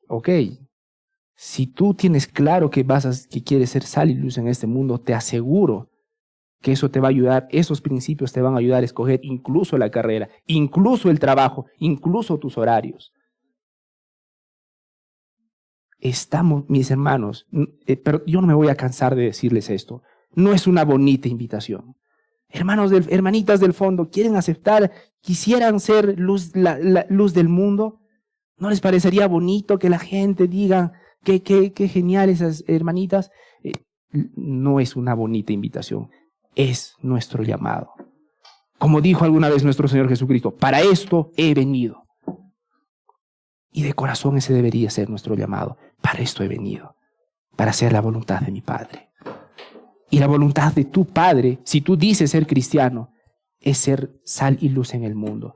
Ok, si tú tienes claro que quieres ser sal y luz en este mundo, te aseguro que eso te va a ayudar, esos principios te van a ayudar a escoger incluso la carrera, incluso el trabajo, incluso tus horarios. Estamos, mis hermanos, pero yo no me voy a cansar de decirles esto, no es una bonita invitación. Hermanitas del fondo, ¿quieren aceptar? ¿Quisieran ser la luz del mundo? ¿No les parecería bonito que la gente diga qué genial esas hermanitas? No es una bonita invitación, es nuestro llamado. Como dijo alguna vez nuestro Señor Jesucristo, para esto he venido. Y de corazón ese debería ser nuestro llamado. Para esto he venido, para hacer la voluntad de mi Padre. Y la voluntad de tu Padre, si tú dices ser cristiano, es ser sal y luz en el mundo.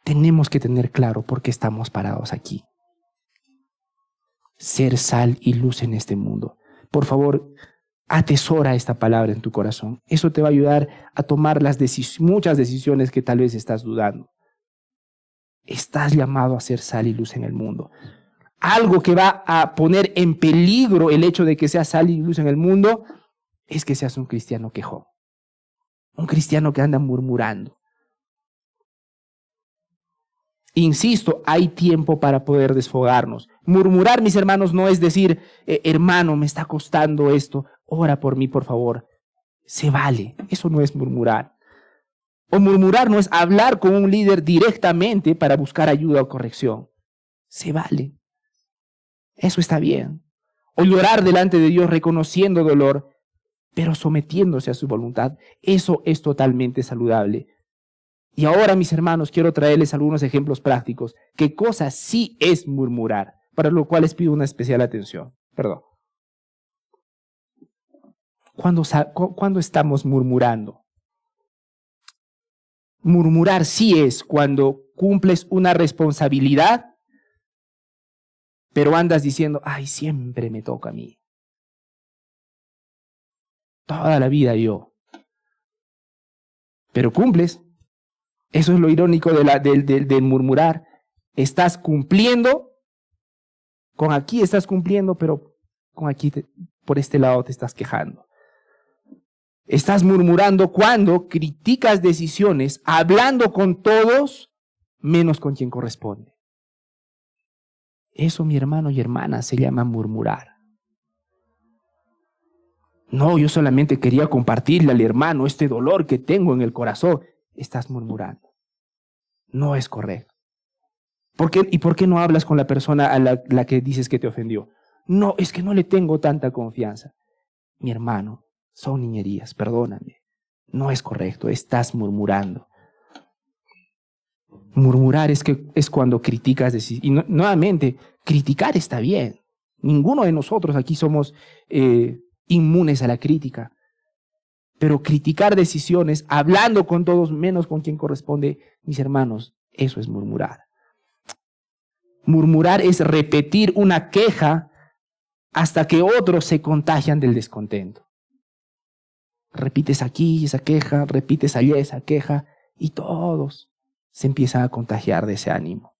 Tenemos que tener claro por qué estamos parados aquí. ser sal y luz en este mundo. Por favor, atesora esta palabra en tu corazón. Eso te va a ayudar a tomar muchas decisiones que tal vez estás dudando. Estás llamado a ser sal y luz en el mundo. Algo que va a poner en peligro el hecho de que seas sal y luz en el mundo es que seas un cristiano quejón. Un cristiano que anda murmurando. Insisto, hay tiempo para poder desfogarnos. Murmurar, mis hermanos, no es decir, hermano, me está costando esto, ora por mí, por favor. Se vale, eso no es murmurar. O murmurar no es hablar con un líder directamente para buscar ayuda o corrección. Se vale. Eso está bien. O llorar delante de Dios reconociendo dolor, pero sometiéndose a su voluntad. Eso es totalmente saludable. Y ahora, mis hermanos, quiero traerles algunos ejemplos prácticos. ¿Qué cosa sí es murmurar? Para lo cual les pido una especial atención. Perdón. ¿Cuándo estamos murmurando? Murmurar sí es cuando cumples una responsabilidad, pero andas diciendo, ay, siempre me toca a mí. Toda la vida yo. Pero cumples. Eso es lo irónico del murmurar. Estás cumpliendo, con aquí estás cumpliendo, pero con aquí, por este lado te estás quejando. Estás murmurando cuando criticas decisiones, hablando con todos, menos con quien corresponde. Eso, mi hermano y hermana, se llama murmurar. No, yo solamente quería compartirle al hermano este dolor que tengo en el corazón. Estás murmurando. No es correcto. ¿Y por qué no hablas con la persona a la que dices que te ofendió? No, es que no le tengo tanta confianza. Mi hermano, son niñerías, perdóname. No es correcto, estás murmurando. Murmurar es cuando criticas. Y nuevamente, criticar está bien. Ninguno de nosotros aquí somos inmunes a la crítica. Pero criticar decisiones, hablando con todos menos con quien corresponde, mis hermanos, eso es murmurar. Murmurar es repetir una queja hasta que otros se contagian del descontento. Repites aquí esa queja, repites allá esa queja y todos se empiezan a contagiar de ese ánimo.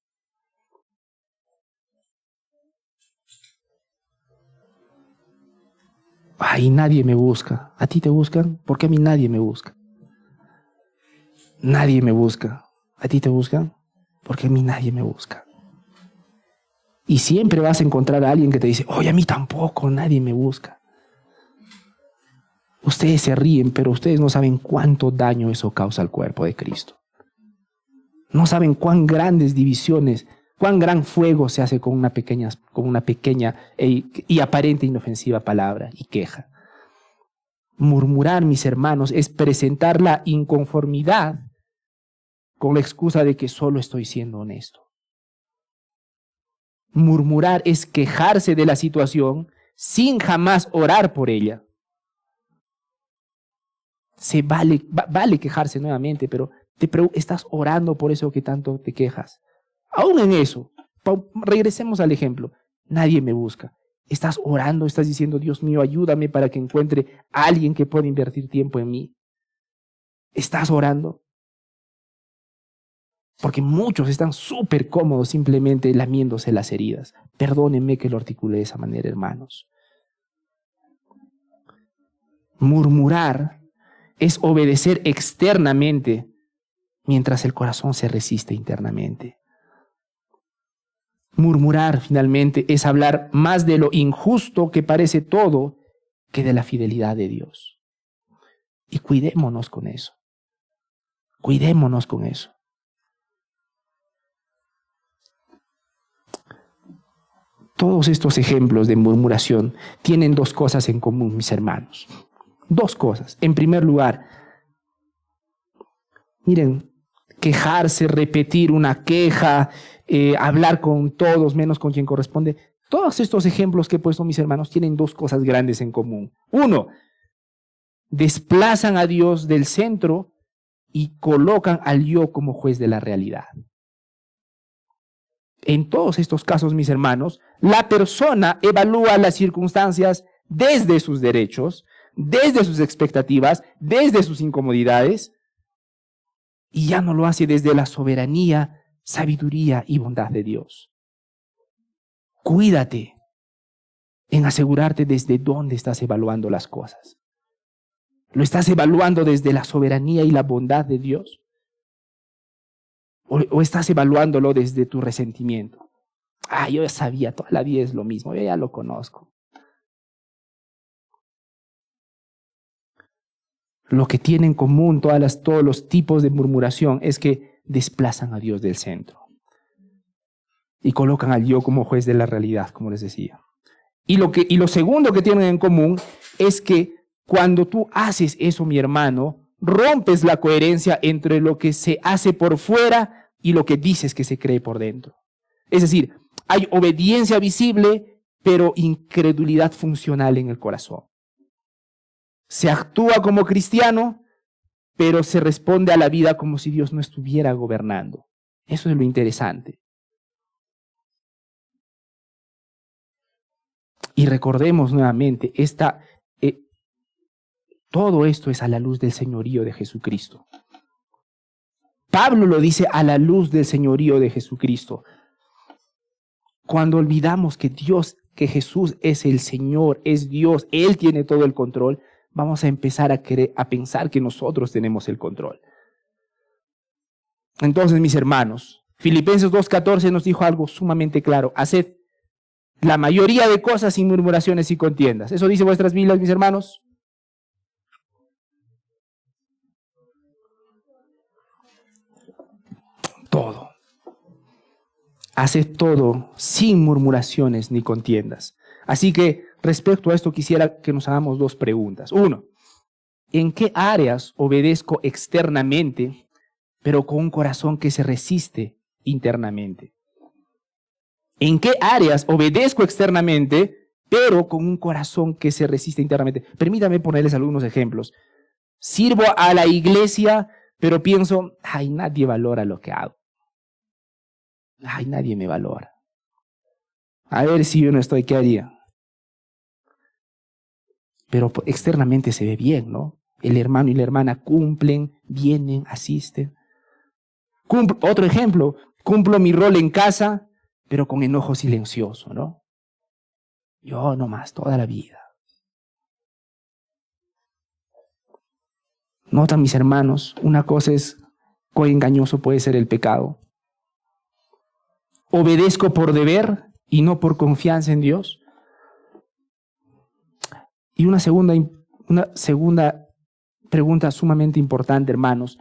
Ay, nadie me busca. ¿A ti te buscan? ¿Por qué a mí nadie me busca? Nadie me busca. ¿A ti te buscan? ¿Por qué a mí nadie me busca? Y siempre vas a encontrar a alguien que te dice, oye, a mí tampoco, nadie me busca. Ustedes se ríen, pero ustedes no saben cuánto daño eso causa al cuerpo de Cristo. No saben cuán grandes divisiones, cuán gran fuego se hace con una pequeña y aparente inofensiva palabra y queja. Murmurar, mis hermanos, es presentar la inconformidad con la excusa de que solo estoy siendo honesto. Murmurar es quejarse de la situación sin jamás orar por ella. Vale quejarse nuevamente, pero estás orando por eso que tanto te quejas. Aún en eso, regresemos al ejemplo. Nadie me busca. Estás orando, estás diciendo, Dios mío, ayúdame para que encuentre a alguien que pueda invertir tiempo en mí. Estás orando. Porque muchos están súper cómodos simplemente lamiéndose las heridas. Perdónenme que lo articule de esa manera, hermanos. Murmurar es obedecer externamente mientras el corazón se resiste internamente. Murmurar, finalmente, es hablar más de lo injusto que parece todo que de la fidelidad de Dios. Y cuidémonos con eso. Cuidémonos con eso. Todos estos ejemplos de murmuración tienen dos cosas en común, mis hermanos. Dos cosas. En primer lugar, miren, quejarse, repetir una queja, hablar con todos menos con quien corresponde. Todos estos ejemplos que he puesto, mis hermanos, tienen dos cosas grandes en común. Uno, desplazan a Dios del centro y colocan al yo como juez de la realidad. En todos estos casos, mis hermanos, la persona evalúa las circunstancias desde sus derechos, desde sus expectativas, desde sus incomodidades, y ya no lo hace desde la soberanía, sabiduría y bondad de Dios. Cuídate en asegurarte desde dónde estás evaluando las cosas. ¿Lo estás evaluando desde la soberanía y la bondad de Dios? ¿O estás evaluándolo desde tu resentimiento? Yo ya sabía, toda la vida es lo mismo, yo ya lo conozco. Lo que tienen en común todos los tipos de murmuración es que desplazan a Dios del centro y colocan al yo como juez de la realidad, como les decía. Y lo segundo que tienen en común es que cuando tú haces eso, mi hermano, rompes la coherencia entre lo que se hace por fuera y lo que dices que se cree por dentro. Es decir, hay obediencia visible, pero incredulidad funcional en el corazón. Se actúa como cristiano, pero se responde a la vida como si Dios no estuviera gobernando. Eso es lo interesante. Y recordemos nuevamente, todo esto es a la luz del señorío de Jesucristo. Pablo lo dice a la luz del señorío de Jesucristo. Cuando olvidamos que Jesús es el Señor, es Dios, Él tiene todo el control, vamos a empezar a pensar que nosotros tenemos el control. Entonces, mis hermanos, Filipenses 2:14 nos dijo algo sumamente claro. Haced la mayoría de cosas sin murmuraciones y contiendas. ¿Eso dice vuestras Biblias, mis hermanos? Todo. Haced todo sin murmuraciones ni contiendas. Así que, respecto a esto, quisiera que nos hagamos dos preguntas. Uno, ¿en qué áreas obedezco externamente, pero con un corazón que se resiste internamente? ¿En qué áreas obedezco externamente, pero con un corazón que se resiste internamente? Permítame ponerles algunos ejemplos. Sirvo a la iglesia, pero pienso, nadie valora lo que hago. Nadie me valora. A ver si yo no estoy, ¿qué haría? Pero externamente se ve bien, ¿no? El hermano y la hermana cumplen, vienen, asisten. Otro ejemplo, cumplo mi rol en casa, pero con enojo silencioso, ¿no? Yo nomás, toda la vida. Notan, mis hermanos, una cosa es cuán engañoso puede ser el pecado. Obedezco por deber y no por confianza en Dios. Y una segunda pregunta sumamente importante, hermanos.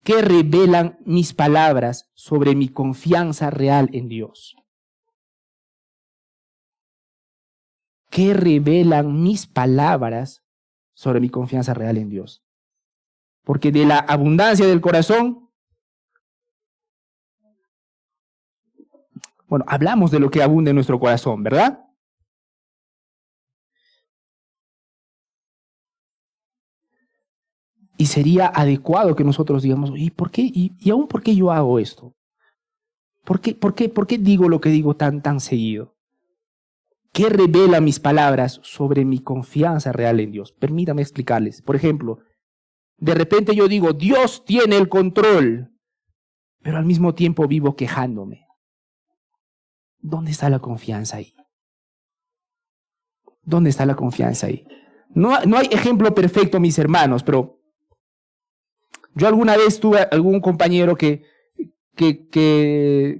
¿Qué revelan mis palabras sobre mi confianza real en Dios? ¿Qué revelan mis palabras sobre mi confianza real en Dios? Porque de la abundancia del corazón, hablamos de lo que abunda en nuestro corazón, ¿verdad? Y sería adecuado que nosotros digamos, ¿y por qué? ¿Y aún por qué yo hago esto? ¿Por qué digo lo que digo tan seguido? ¿Qué revela mis palabras sobre mi confianza real en Dios? Permítame explicarles. Por ejemplo, de repente yo digo, Dios tiene el control, pero al mismo tiempo vivo quejándome. ¿Dónde está la confianza ahí? ¿Dónde está la confianza ahí? No hay ejemplo perfecto, mis hermanos, pero yo alguna vez tuve algún compañero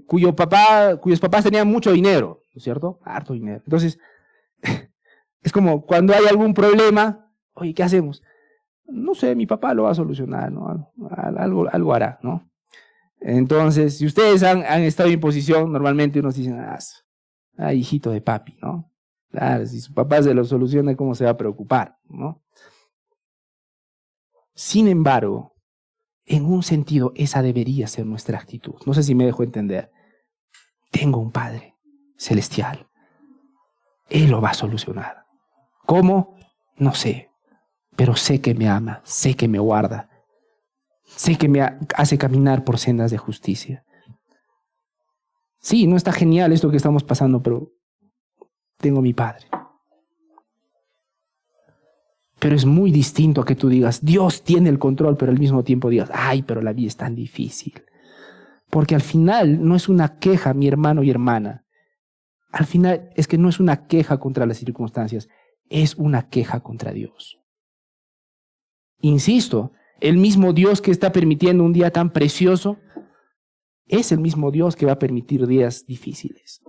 cuyos papás tenían mucho dinero, ¿no es cierto? Harto dinero. Entonces, es como cuando hay algún problema, oye, ¿qué hacemos? No sé, mi papá lo va a solucionar, ¿no? Algo hará, ¿no? Entonces, si ustedes han estado en posición, normalmente unos dicen, hijito de papi, ¿no? Claro, si su papá se lo soluciona, ¿cómo se va a preocupar, ¿no? Sin embargo, en un sentido, esa debería ser nuestra actitud. No sé si me dejo entender. Tengo un Padre celestial. Él lo va a solucionar. ¿Cómo? No sé. Pero sé que me ama, sé que me guarda, sé que me hace caminar por sendas de justicia. Sí, no está genial esto que estamos pasando, pero tengo mi Padre. Pero es muy distinto a que tú digas, Dios tiene el control, pero al mismo tiempo digas, ay, pero la vida es tan difícil. Porque al final no es una queja, mi hermano y hermana. Al final es que no es una queja contra las circunstancias, es una queja contra Dios. Insisto, el mismo Dios que está permitiendo un día tan precioso, es el mismo Dios que va a permitir días difíciles.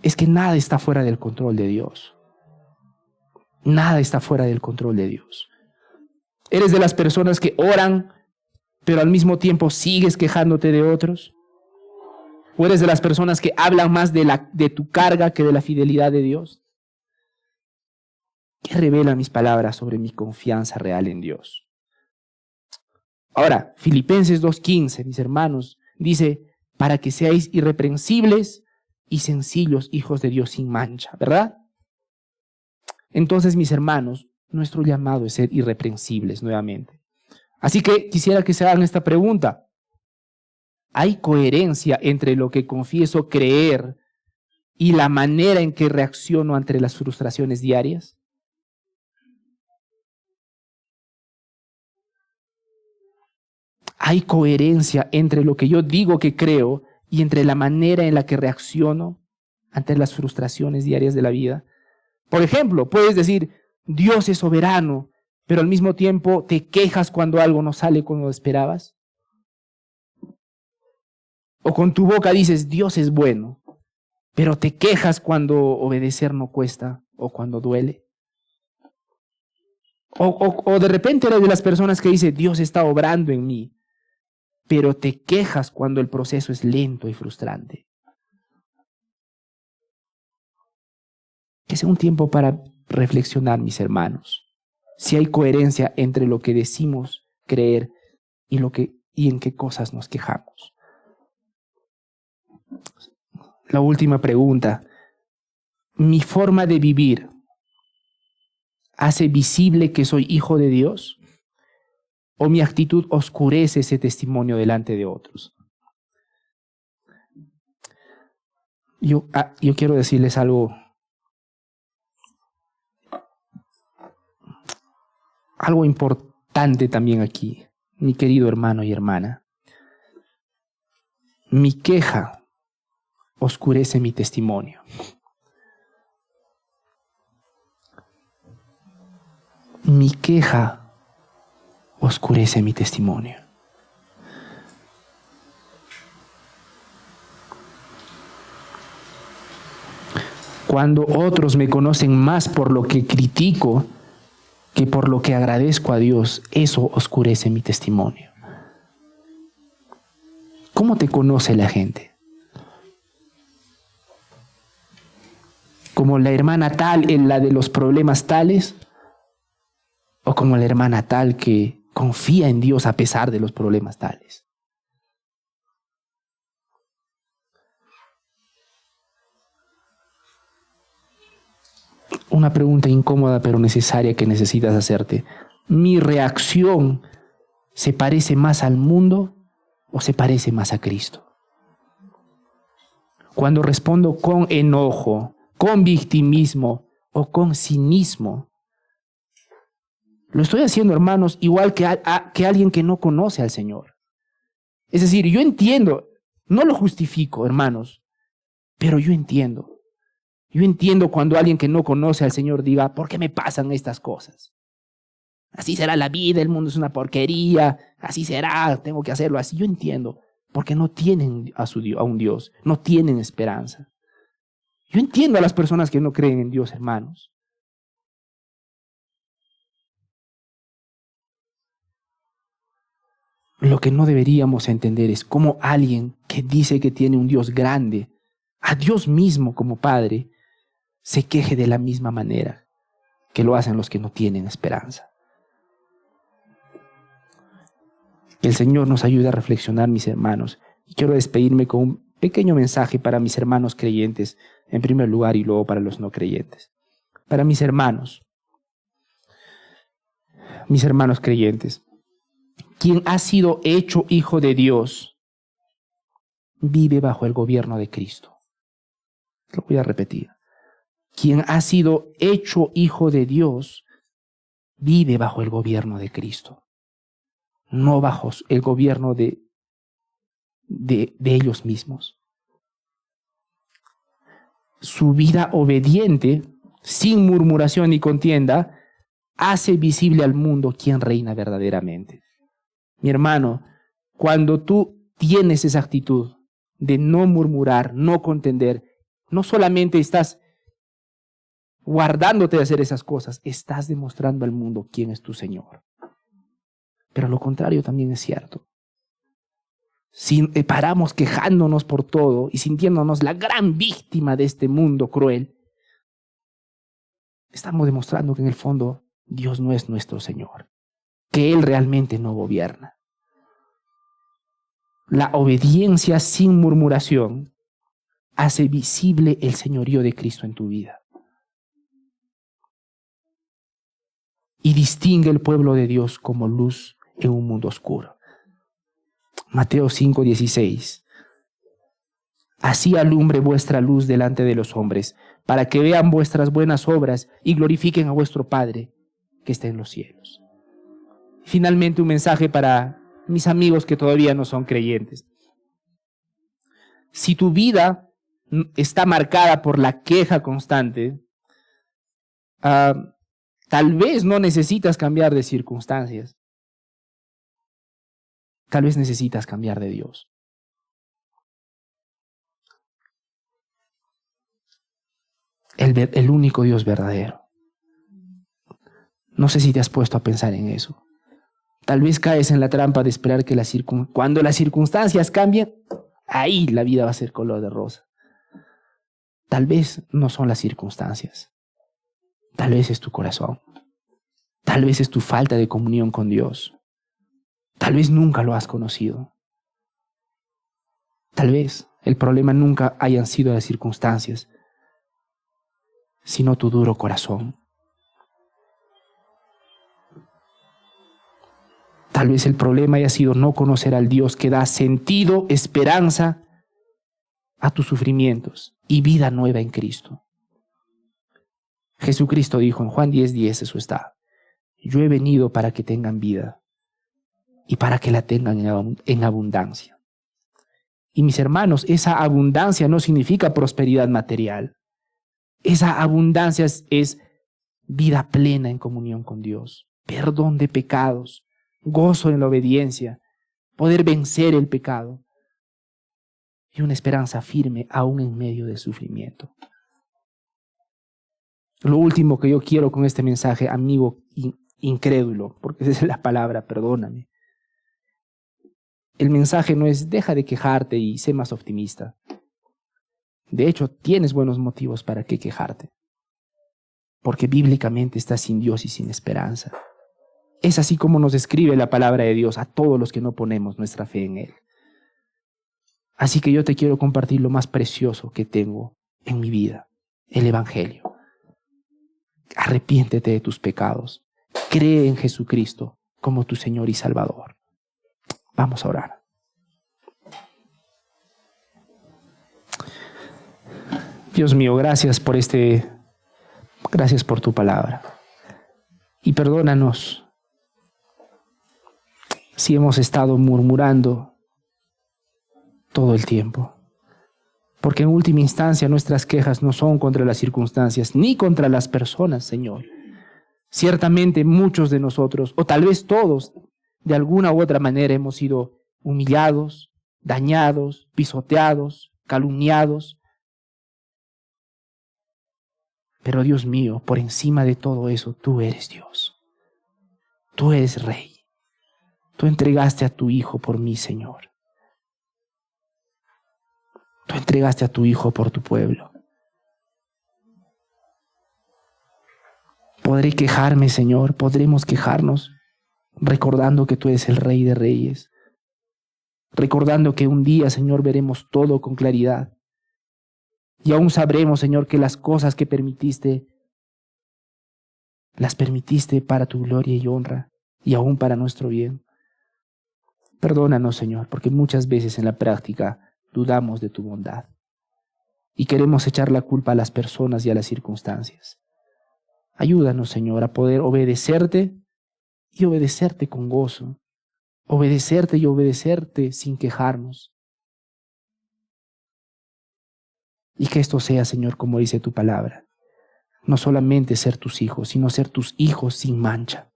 Es que nada está fuera del control de Dios. Nada está fuera del control de Dios. ¿Eres de las personas que oran, pero al mismo tiempo sigues quejándote de otros? ¿O eres de las personas que hablan más de tu carga que de la fidelidad de Dios? ¿Qué revelan mis palabras sobre mi confianza real en Dios? Ahora, Filipenses 2:15, mis hermanos, dice, para que seáis irreprensibles y sencillos hijos de Dios sin mancha, ¿verdad? Entonces, mis hermanos, nuestro llamado es ser irreprensibles nuevamente. Así que quisiera que se hagan esta pregunta. ¿Hay coherencia entre lo que confieso creer y la manera en que reacciono ante las frustraciones diarias? ¿Hay coherencia entre lo que yo digo que creo y entre la manera en la que reacciono ante las frustraciones diarias de la vida? Por ejemplo, puedes decir, Dios es soberano, pero al mismo tiempo te quejas cuando algo no sale como esperabas. O con tu boca dices, Dios es bueno, pero te quejas cuando obedecer no cuesta o cuando duele. O de repente eres de las personas que dice, Dios está obrando en mí, pero te quejas cuando el proceso es lento y frustrante. Que sea un tiempo para reflexionar, mis hermanos, si hay coherencia entre lo que decimos creer y en qué cosas nos quejamos. La última pregunta. ¿Mi forma de vivir hace visible que soy hijo de Dios? ¿O mi actitud oscurece ese testimonio delante de otros? Yo quiero decirles algo importante también aquí, mi querido hermano y hermana. Mi queja oscurece mi testimonio. Mi queja oscurece mi testimonio. Cuando otros me conocen más por lo que critico que por lo que agradezco a Dios, eso oscurece mi testimonio. ¿Cómo te conoce la gente? ¿Como la hermana tal en la de los problemas tales? ¿O como la hermana tal que confía en Dios a pesar de los problemas tales? Una pregunta incómoda pero necesaria que necesitas hacerte. ¿Mi reacción se parece más al mundo o se parece más a Cristo? Cuando respondo con enojo, con victimismo o con cinismo, lo estoy haciendo, hermanos, igual que alguien que no conoce al Señor. Es decir, yo entiendo, no lo justifico, hermanos, pero yo entiendo. Yo entiendo cuando alguien que no conoce al Señor diga, ¿por qué me pasan estas cosas? Así será la vida, el mundo es una porquería, así será, tengo que hacerlo así. Yo entiendo, porque no tienen a un Dios, no tienen esperanza. Yo entiendo a las personas que no creen en Dios, hermanos. Lo que no deberíamos entender es cómo alguien que dice que tiene un Dios grande, a Dios mismo como Padre, se queje de la misma manera que lo hacen los que no tienen esperanza. Que el Señor nos ayude a reflexionar, mis hermanos. Y quiero despedirme con un pequeño mensaje para mis hermanos creyentes, en primer lugar, y luego para los no creyentes. Para mis hermanos creyentes, quien ha sido hecho hijo de Dios, vive bajo el gobierno de Cristo. Lo voy a repetir. Quien ha sido hecho hijo de Dios, vive bajo el gobierno de Cristo, no bajo el gobierno de ellos mismos. Su vida obediente, sin murmuración ni contienda, hace visible al mundo quién reina verdaderamente. Mi hermano, cuando tú tienes esa actitud de no murmurar, no contender, no solamente estás guardándote de hacer esas cosas, estás demostrando al mundo quién es tu Señor. Pero lo contrario también es cierto. Si paramos quejándonos por todo y sintiéndonos la gran víctima de este mundo cruel, estamos demostrando que en el fondo Dios no es nuestro Señor, que Él realmente no gobierna. La obediencia sin murmuración hace visible el señorío de Cristo en tu vida. Y distingue el pueblo de Dios como luz en un mundo oscuro. Mateo 5:16. Así alumbre vuestra luz delante de los hombres, para que vean vuestras buenas obras y glorifiquen a vuestro Padre que está en los cielos. Finalmente, un mensaje para mis amigos que todavía no son creyentes. Si tu vida está marcada por la queja constante, tal vez no necesitas cambiar de circunstancias. Tal vez necesitas cambiar de Dios. El único Dios verdadero. No sé si te has puesto a pensar en eso. Tal vez caes en la trampa de esperar que cuando las circunstancias cambien, ahí la vida va a ser color de rosa. Tal vez no son las circunstancias. Tal vez es tu corazón. Tal vez es tu falta de comunión con Dios. Tal vez nunca lo has conocido. Tal vez el problema nunca hayan sido las circunstancias, sino tu duro corazón. Tal vez el problema haya sido no conocer al Dios que da sentido, esperanza a tus sufrimientos y vida nueva en Cristo. Jesucristo dijo en Juan 10:10, eso está: yo he venido para que tengan vida y para que la tengan en abundancia. Y mis hermanos, esa abundancia no significa prosperidad material. Esa abundancia es vida plena en comunión con Dios, perdón de pecados, gozo en la obediencia, poder vencer el pecado y una esperanza firme aún en medio del sufrimiento. Lo último que yo quiero con este mensaje, amigo incrédulo, porque esa es la palabra, perdóname. El mensaje no es deja de quejarte y sé más optimista. De hecho, tienes buenos motivos para qué quejarte, porque bíblicamente estás sin Dios y sin esperanza. Es así como nos describe la palabra de Dios a todos los que no ponemos nuestra fe en Él. Así que yo te quiero compartir lo más precioso que tengo en mi vida, el Evangelio. Arrepiéntete de tus pecados. Cree en Jesucristo como tu Señor y Salvador. Vamos a orar. Dios mío, gracias por tu palabra. Y perdónanos si hemos estado murmurando todo el tiempo. Porque en última instancia nuestras quejas no son contra las circunstancias ni contra las personas, Señor. Ciertamente muchos de nosotros, o tal vez todos, de alguna u otra manera hemos sido humillados, dañados, pisoteados, calumniados. Pero Dios mío, por encima de todo eso, tú eres Dios. Tú eres Rey. Tú entregaste a tu Hijo por mí, Señor. Tú entregaste a tu Hijo por tu pueblo. Podré quejarme, Señor, podremos quejarnos, recordando que tú eres el Rey de Reyes. Recordando que un día, Señor, veremos todo con claridad. Y aún sabremos, Señor, que las cosas que permitiste, las permitiste para tu gloria y honra, y aún para nuestro bien. Perdónanos, Señor, porque muchas veces en la práctica dudamos de tu bondad y queremos echar la culpa a las personas y a las circunstancias. Ayúdanos, Señor, a poder obedecerte y obedecerte con gozo, obedecerte y obedecerte sin quejarnos. Y que esto sea, Señor, como dice tu palabra, no solamente ser tus hijos, sino ser tus hijos sin mancha.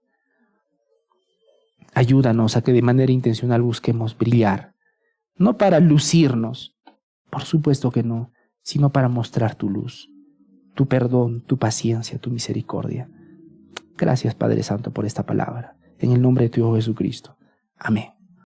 Ayúdanos a que de manera intencional busquemos brillar, no para lucirnos, por supuesto que no, sino para mostrar tu luz, tu perdón, tu paciencia, tu misericordia. Gracias, Padre Santo, por esta palabra. En el nombre de tu Hijo Jesucristo. Amén.